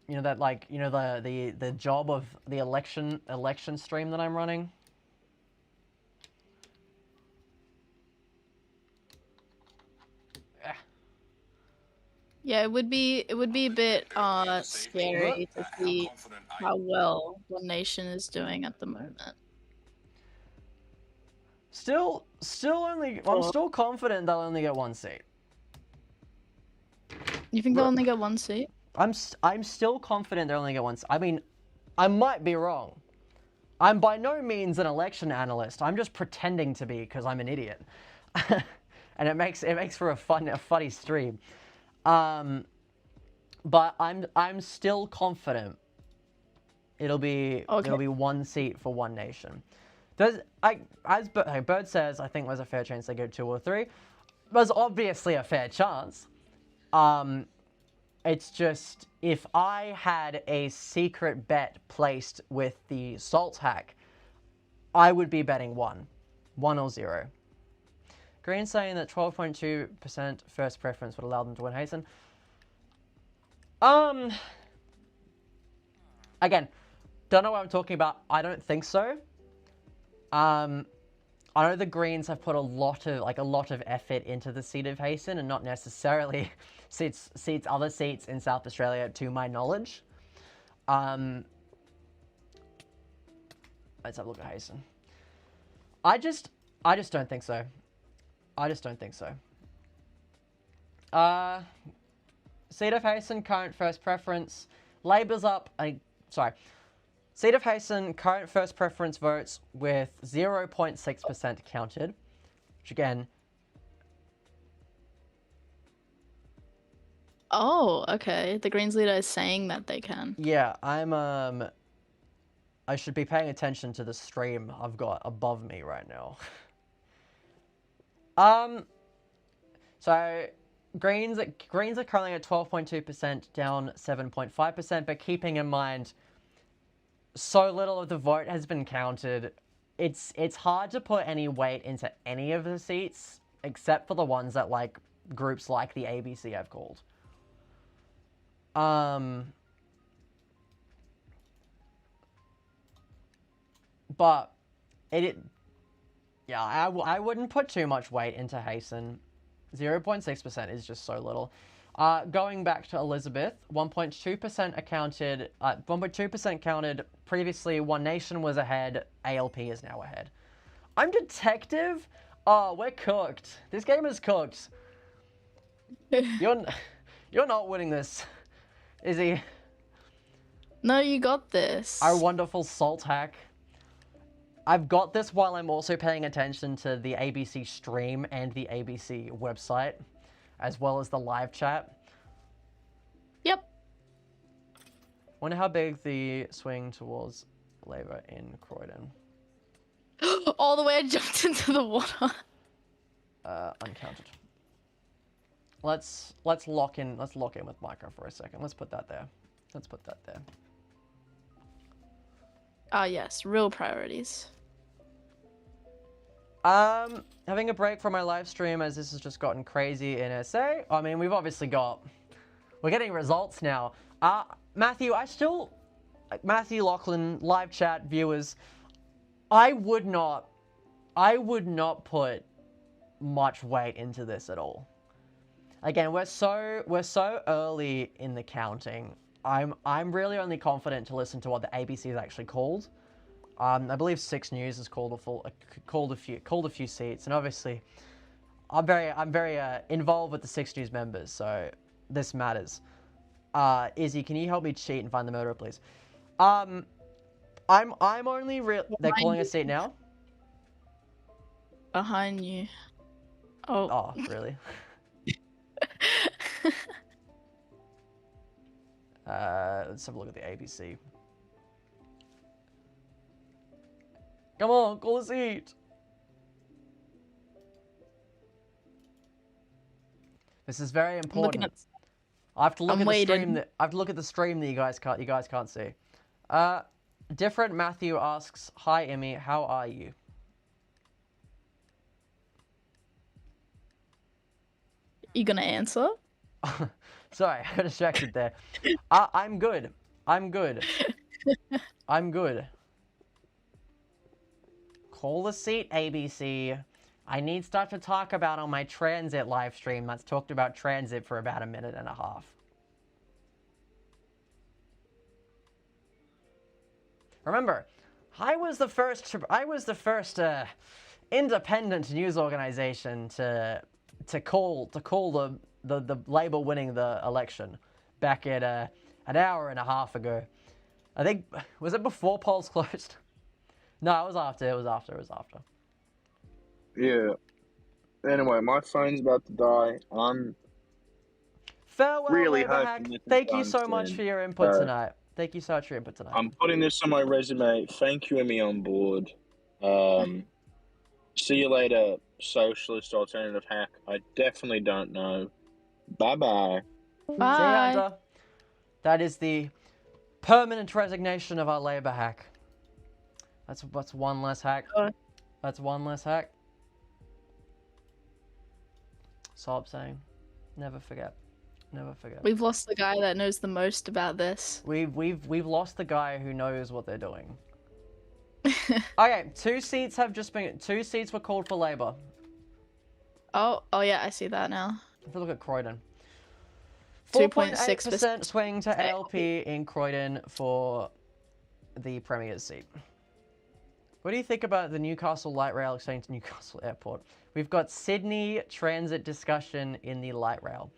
You know that, like, you know, the job of the election stream that I'm running. Yeah, it would be a bit scary to see how well One Nation is doing at the moment. Still only. I'm still confident they'll only get one seat. You think they'll only get one seat? I'm still confident they'll only get one seat. I mean, I might be wrong. I'm by no means an election analyst. I'm just pretending to be because I'm an idiot, and it makes for a funny stream. But I'm still confident it'll be one seat for One Nation. As Bird says, I think there's a fair chance they go 2 or 3. There's obviously a fair chance. It's just, if I had a secret bet placed with the Salt hack, I would be betting 1 or 0. Green saying that 12.2% first preference would allow them to win Hasten. Again, don't know what I'm talking about. I don't think so. I know the Greens have put a lot of effort into the seat of Hasten, and not necessarily seats other seats in South Australia, to my knowledge. Let's have a look at Hasten. I just don't think so. I just don't think so. Seat of Hasten, current first preference. Labor's up. Seat of Hasten, current first preference votes with 0.6% counted. Which again. Oh, okay. The Greens leader is saying that they can. Yeah, I should be paying attention to the stream I've got above me right now. So Greens are currently at 12.2%, down 7.5%, but keeping in mind so little of the vote has been counted, it's hard to put any weight into any of the seats except for the ones that, like, groups like the ABC have called. But I wouldn't put too much weight into Hasten. 0.6% is just so little. Going back to Elizabeth, 1.2% accounted. 1.2% counted. Previously, One Nation was ahead. ALP is now ahead. I'm detective. Oh, we're cooked. This game is cooked. You're not winning this, is he? No, you got this. Our wonderful Salt hack. I've got this while I'm also paying attention to the ABC stream and the ABC website, as well as the live chat. Yep. Wonder how big the swing towards Labour in Croydon. All the way I jumped into the water. Uncounted. Let's lock in with Micro for a second. Let's put that there. Ah, yes, real priorities. Having a break from my live stream as this has just gotten crazy in SA. I mean, we're getting results now. Matthew, Matthew Lachlan, live chat viewers, I would not put much weight into this at all. Again, we're so early in the counting. I'm really only confident to listen to what the ABC has actually called. I believe 6 News has called a few seats, and obviously, I'm very involved with the 6 News members, so this matters. Izzy, can you help me cheat and find the murderer, please? I'm only They're calling a seat now. Behind you. Oh. Oh, really? Let's have a look at the ABC. Come on, call a seat. This is very important. I have to look at the stream. I have to look at the stream that you guys can't see. Different Matthew asks, "Hi Emmy, how are you?" You gonna answer? Sorry, I got distracted there. I'm good. I'm good. I'm good. Call the seat, ABC. I need stuff to talk about on my transit live stream. That's talked about transit for about a minute and a half. Remember, I was the first independent news organization to call the Labour winning the election back at an hour and a half ago. I think, was it before polls closed? No, it was after. It was after. Yeah. Anyway, my phone's about to die. I'm Farewell, really Labour hoping hack. this is Thank you done so much soon. for your input tonight. Thank you so much for your input tonight. I'm putting this on my resume. Thank you, Emmy on board. See you later, socialist alternative hack. I definitely don't know. Bye-bye. See you, Bye. Hunter. That is the permanent resignation of our Labour hack. That's one less hack. That's one less hack. Sob saying, never forget. Never forget. We've lost the guy that knows the most about this. We've lost the guy who knows what they're doing. Okay, two seats were called for Labour. Oh yeah, I see that now. If we look at Croydon. 2.6% 4.8% swing to ALP in Croydon for the Premier's seat. What do you think about the Newcastle Light Rail extending to Newcastle Airport? We've got Sydney transit discussion in the Light Rail.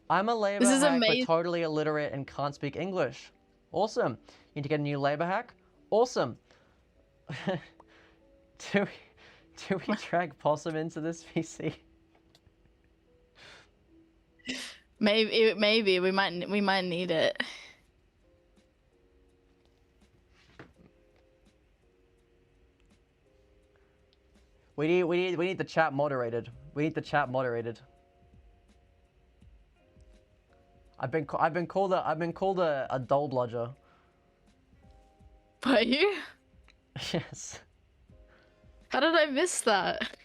I'm a Labour This is hack, amazing. but totally illiterate and can't speak English. Awesome. You need to get a new Labour hack? Awesome. do we drag Possum into this VC? Maybe we might need it. We need the chat moderated. We need the chat moderated. I've been called a doll bludger. Were you? Yes. How did I miss that?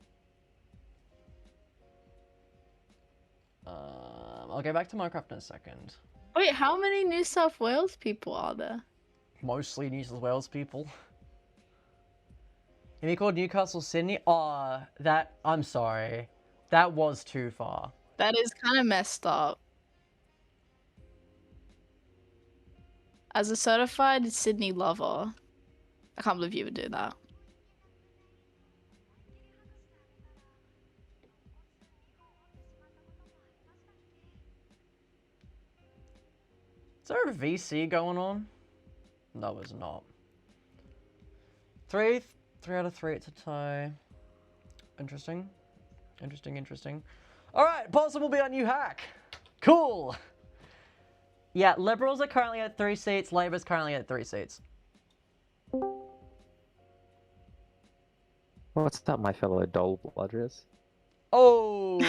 I'll go back to Minecraft in a second. Wait, how many New South Wales people are there? Mostly New South Wales people. If you called Newcastle Sydney, I'm sorry. That was too far. That is kind of messed up. As a certified Sydney lover, I can't believe you would do that. Is there a VC going on? No, it's not. Three out of 3, it's a tie. Interesting. Alright, Possum will be our new hack. Cool. Yeah, Liberals are currently at 3 seats, Labour's currently at 3 seats. What's that, my fellow doll bludgers? Oh!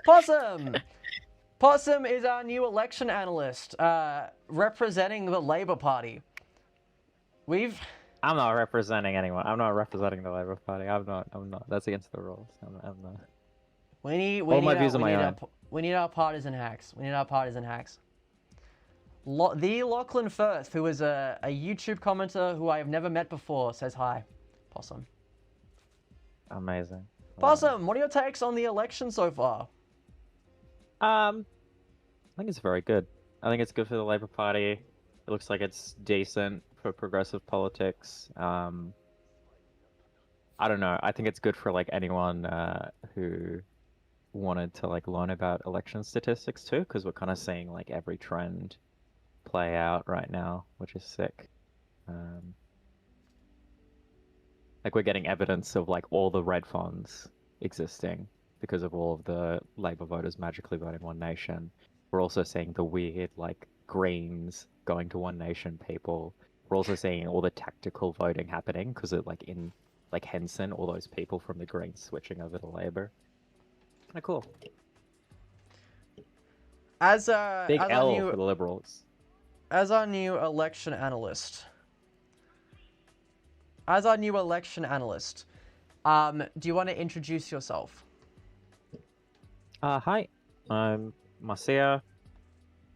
Possum! Possum is our new election analyst, representing the Labour Party. I'm not representing anyone. I'm not representing the Labour Party. I'm not. That's against the rules. I'm not. We need our partisan hacks. The Lachlan Firth, who is a YouTube commenter who I have never met before, says hi. Possum. Amazing. Possum, what are your takes on the election so far? I think it's very good. I think it's good for the Labour Party. It looks like it's decent for progressive politics. I don't know. I think it's good for like anyone who wanted to like learn about election statistics too, because we're kind of seeing like every trend play out right now, which is sick. Like we're getting evidence of like all the red funds existing because of all of the Labour voters magically voting One Nation. We're also seeing the weird like Greens going to One Nation people. We're also seeing all the tactical voting happening because it like in like Henson, all those people from the Greens switching over to Labour. Kind of cool. Big L for the Liberals. As our new election analyst, do you want to introduce yourself? Hi, I'm Marcia.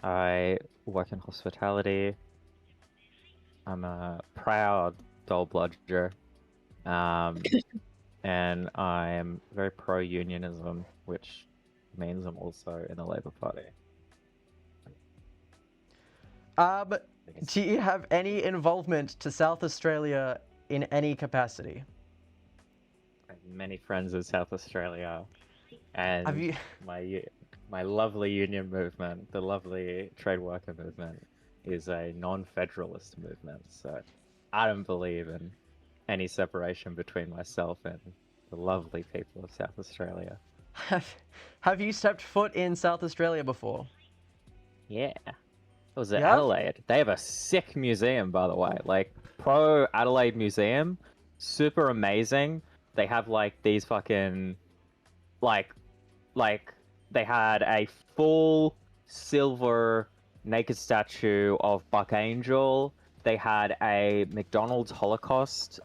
I work in hospitality. I'm a proud dole bludger. And I'm very pro-unionism, which means I'm also in the Labour Party. Do you have any involvement to South Australia in any capacity? I have many friends in South Australia, and Have you? my lovely union movement, the lovely trade worker movement, is a non-federalist movement. So I don't believe in any separation between myself and the lovely people of South Australia. Have you stepped foot in South Australia before? Yeah. It was at You have? Adelaide. They have a sick museum, by the way. Like, Pro Adelaide Museum, super amazing. They have like these fucking, like, they had a full silver naked statue of Buck Angel. They had a McDonald's Holocaust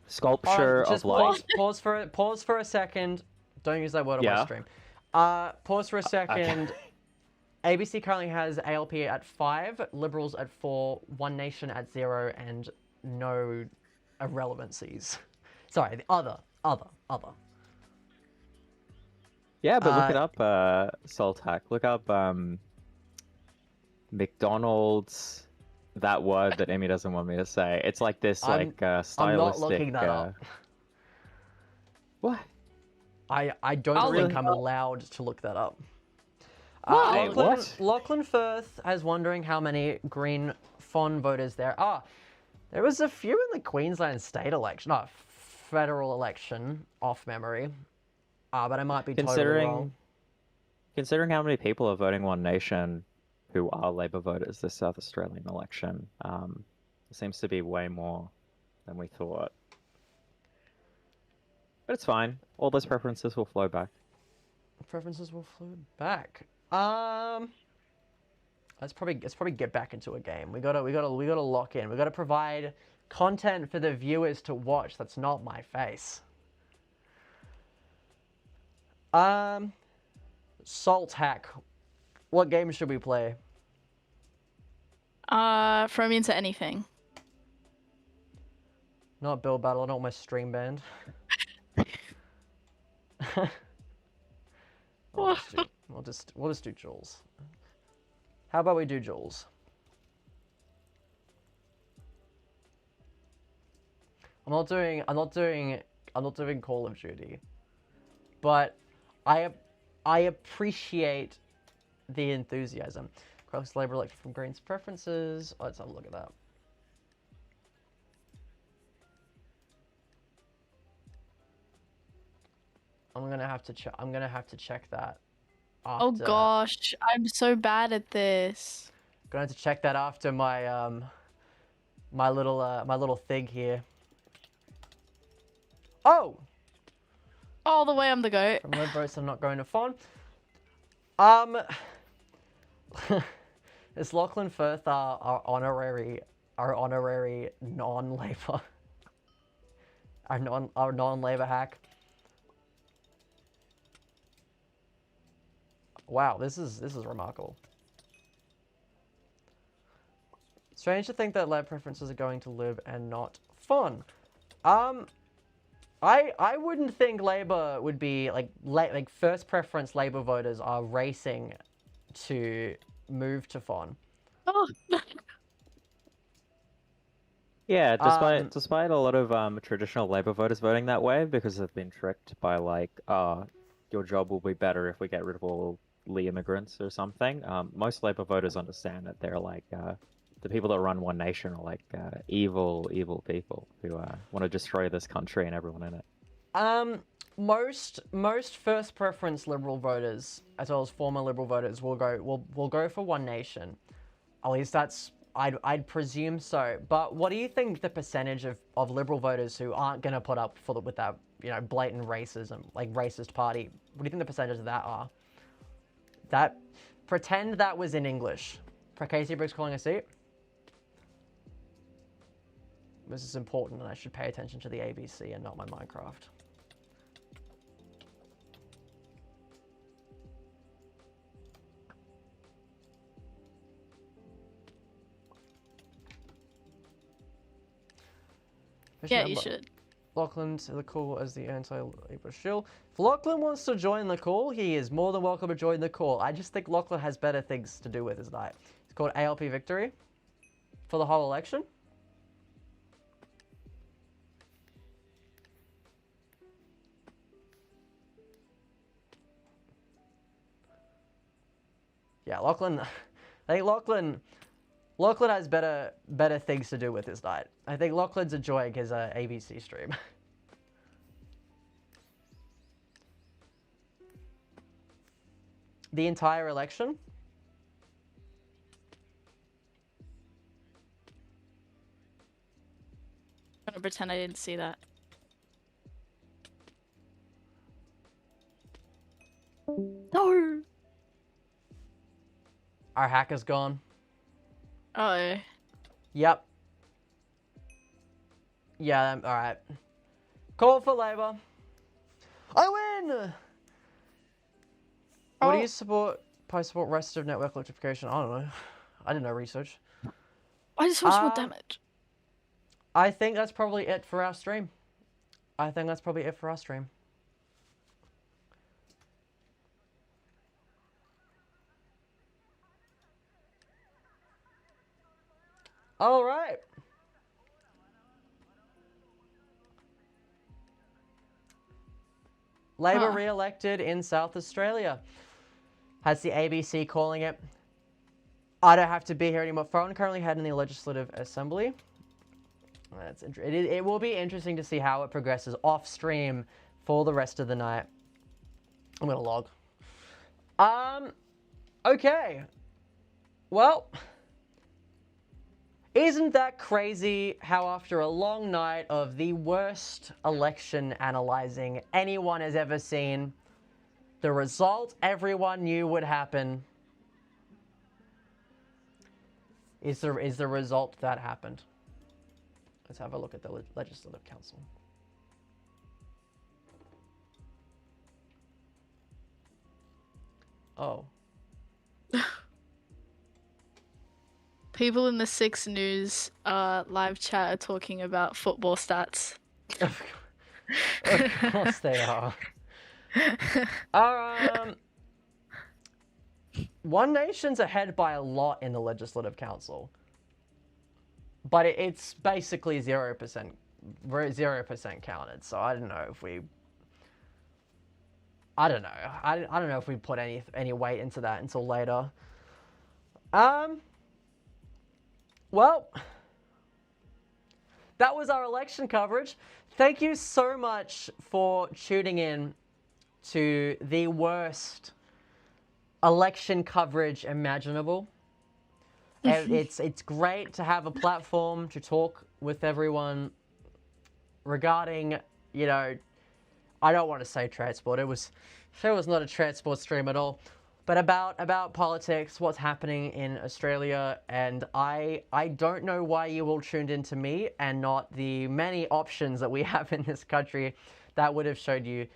sculpture Just of like. pause for a second. Don't use that word on my Yeah. stream. Pause for a second. ABC currently has ALP at 5, Liberals at 4, One Nation at 0, and no irrelevancies. Sorry, the other. Yeah, but look it up, Soltac. Look up McDonald's, that word that Emmy doesn't want me to say. It's like this, like, stylistic... I'm not looking that up. What? I don't I'll think look I'm it up. allowed to look that up. Wait, what? Lachlan Firth is wondering how many Green Fon voters there are. There was a few in the Queensland state election, no, federal election, off memory. But I might be totally wrong. Considering how many people are voting One Nation who are Labour voters this South Australian election, it seems to be way more than we thought. But it's fine. All those preferences will flow back. Preferences will flow back. Let's probably get back into a game. We gotta lock in. We gotta provide content for the viewers to watch. That's not my face. Salt Hack. What game should we play? Throw me into anything. Not Build Battle. I don't want my stream banned. We'll just do Jules. How about we do Jules? I'm not doing Call of Duty, but I appreciate the enthusiasm. Cross Labour elected from Green's preferences. Let's have a look at that. I'm gonna have to check that. After. Oh gosh, I'm so bad at this. Gonna have to check that after my my little thing here. Oh. All the way I'm the goat. From red votes, I'm not going to Fon. Is Lachlan Firth our honorary non-Labour, our non-Labour hack? Wow, this is remarkable. Strange to think that Lab preferences are going to Lib and not Fon. I wouldn't think Labour would be like first preference Labour voters are racing to move to Fon. Oh. Yeah, despite a lot of traditional Labour voters voting that way because they've been tricked by like, your job will be better if we get rid of all the immigrants or something. Most Labour voters understand that they're like the people that run One Nation are like evil people who want to destroy this country and everyone in it. Most first preference Liberal voters, as well as former Liberal voters, will go for One Nation. At least that's I'd presume so. But what do you think the percentage of Liberal voters who aren't going to put up with that blatant racism, like racist party? What do you think the percentage of that are? That pretend that was in English. Casey Briggs calling a seat. This is important, and I should pay attention to the ABC and not my Minecraft. Yeah, Actually, you should. Lachlan to the call as the anti-Labour shill. If Lachlan wants to join the call, he is more than welcome to join the call. I just think Lachlan has better things to do with his night. It's called ALP Victory for the whole election. Yeah, Lachlan. I think Lachlan has better things to do with his night. I think Lachlan's enjoying his ABC stream. The entire election. I'm gonna pretend I didn't see that. No. Our hacker's gone. Oh. Yep. Yeah, alright. Call for Labour. I win! What do you support? Post-support rest of network electrification? I don't know. I didn't know research. I just watched more damage. I think that's probably it for our stream. All right. Labour re-elected in South Australia. Has the ABC calling it. I don't have to be here anymore. Foreign currently head in the Legislative Assembly. That's it will be interesting to see how it progresses off stream for the rest of the night. I'm gonna log. Okay. Well, isn't that crazy how after a long night of the worst election analyzing anyone has ever seen, the result everyone knew would happen is the result that happened. Let's have a look at the Legislative Council. Oh. People in the 6 News live chat are talking about football stats. Of course they are. One Nation's ahead by a lot in the Legislative Council. But it's basically 0% counted, so I don't know if we... I don't know. I don't know if we put any weight into that until later. Well, that was our election coverage. Thank you so much for tuning in to the worst election coverage imaginable. It's great to have a platform to talk with everyone regarding, you know, I don't want to say transport. It was not a transport stream at all, but about politics, what's happening in Australia, and I don't know why you all tuned into me and not the many options that we have in this country that would have showed you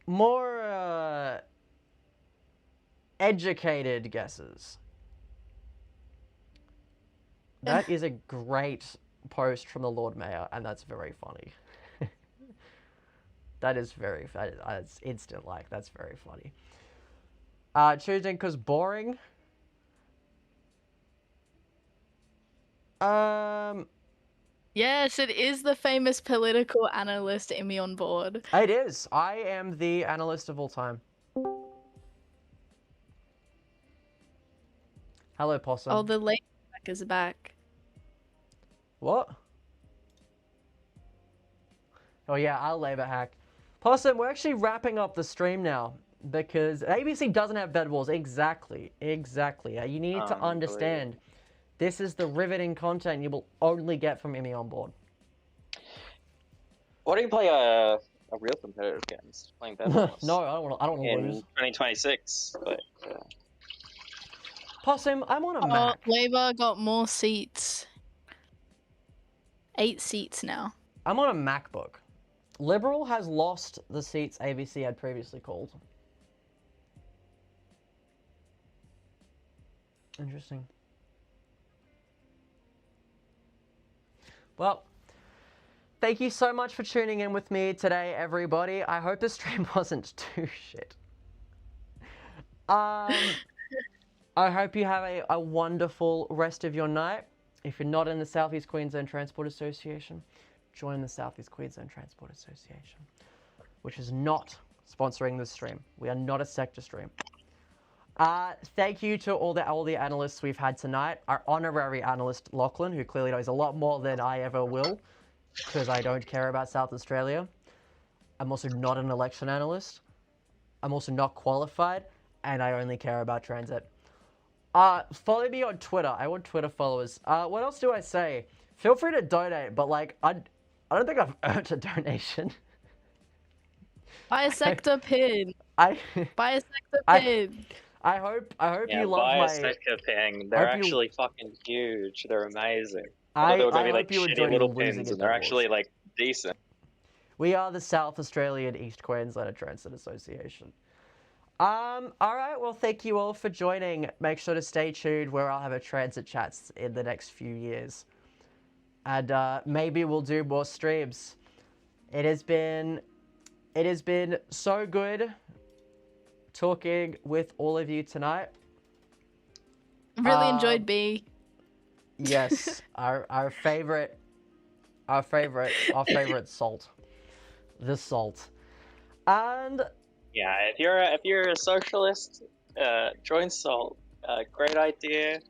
more educated guesses. That is a great post from the Lord Mayor, and that's very funny. That's instant like. That's very funny. Choosing because boring. Yes, it is the famous political analyst IMMYONBOARD. It is. I am the analyst of all time. Hello, Possum. Oh, the late back is back. What? Oh yeah, I'll Labour hack. Possum, we're actually wrapping up the stream now because ABC doesn't have bed wars. Exactly. You need to understand. This is the riveting content you will only get from IMMYONBOARD. Why don't you play a real competitive games? Playing bed wars. No, I don't want to in lose. 2026, but Possum, I'm on a Mac. Labour got more seats. 8 seats now. I'm on a MacBook. Liberal has lost the seats ABC had previously called. Interesting. Well, thank you so much for tuning in with me today, everybody. I hope the stream wasn't too shit. I hope you have a wonderful rest of your night. If you're not in the Southeast Queensland Transport Association, join the Southeast Queensland Transport Association, which is not sponsoring this stream. We are not a sector stream. Thank you to all the analysts we've had tonight. Our honorary analyst, Lachlan, who clearly knows a lot more than I ever will, because I don't care about South Australia. I'm also not an election analyst. I'm also not qualified, and I only care about transit. Follow me on Twitter. I want Twitter followers. What else do I say? Feel free to donate, but like, I don't think I've earned a donation. Buy a sector pin. Buy a sector pin. I hope Yeah, you love buy my... a sector pin. They're hope you- actually fucking huge. They're amazing. I Thought they were gonna be hope like you enjoy shitty little losing pins, at and they're the actually wars. like decent. We are the South Australian East Queensland Transit Association. All right, well, thank you all for joining. Make sure to stay tuned where I'll have a transit chats in the next few years. And maybe we'll do more streams. It has been so good talking with all of you tonight. Really enjoyed B. Yes, our favorite salt. The salt. And Yeah, if you're a socialist, join SALT. Great idea.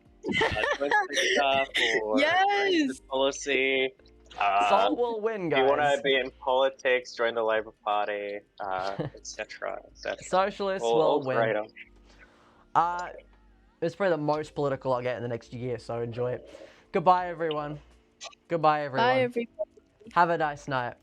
Join stuff or Yes! policy. salt will win, If you want guys. to be in politics, join the Labour Party, etc. Socialists will win. It's probably the most political I'll get in the next year, so enjoy it. Goodbye, everyone. Goodbye, everyone. Bye, everybody. Have a nice night.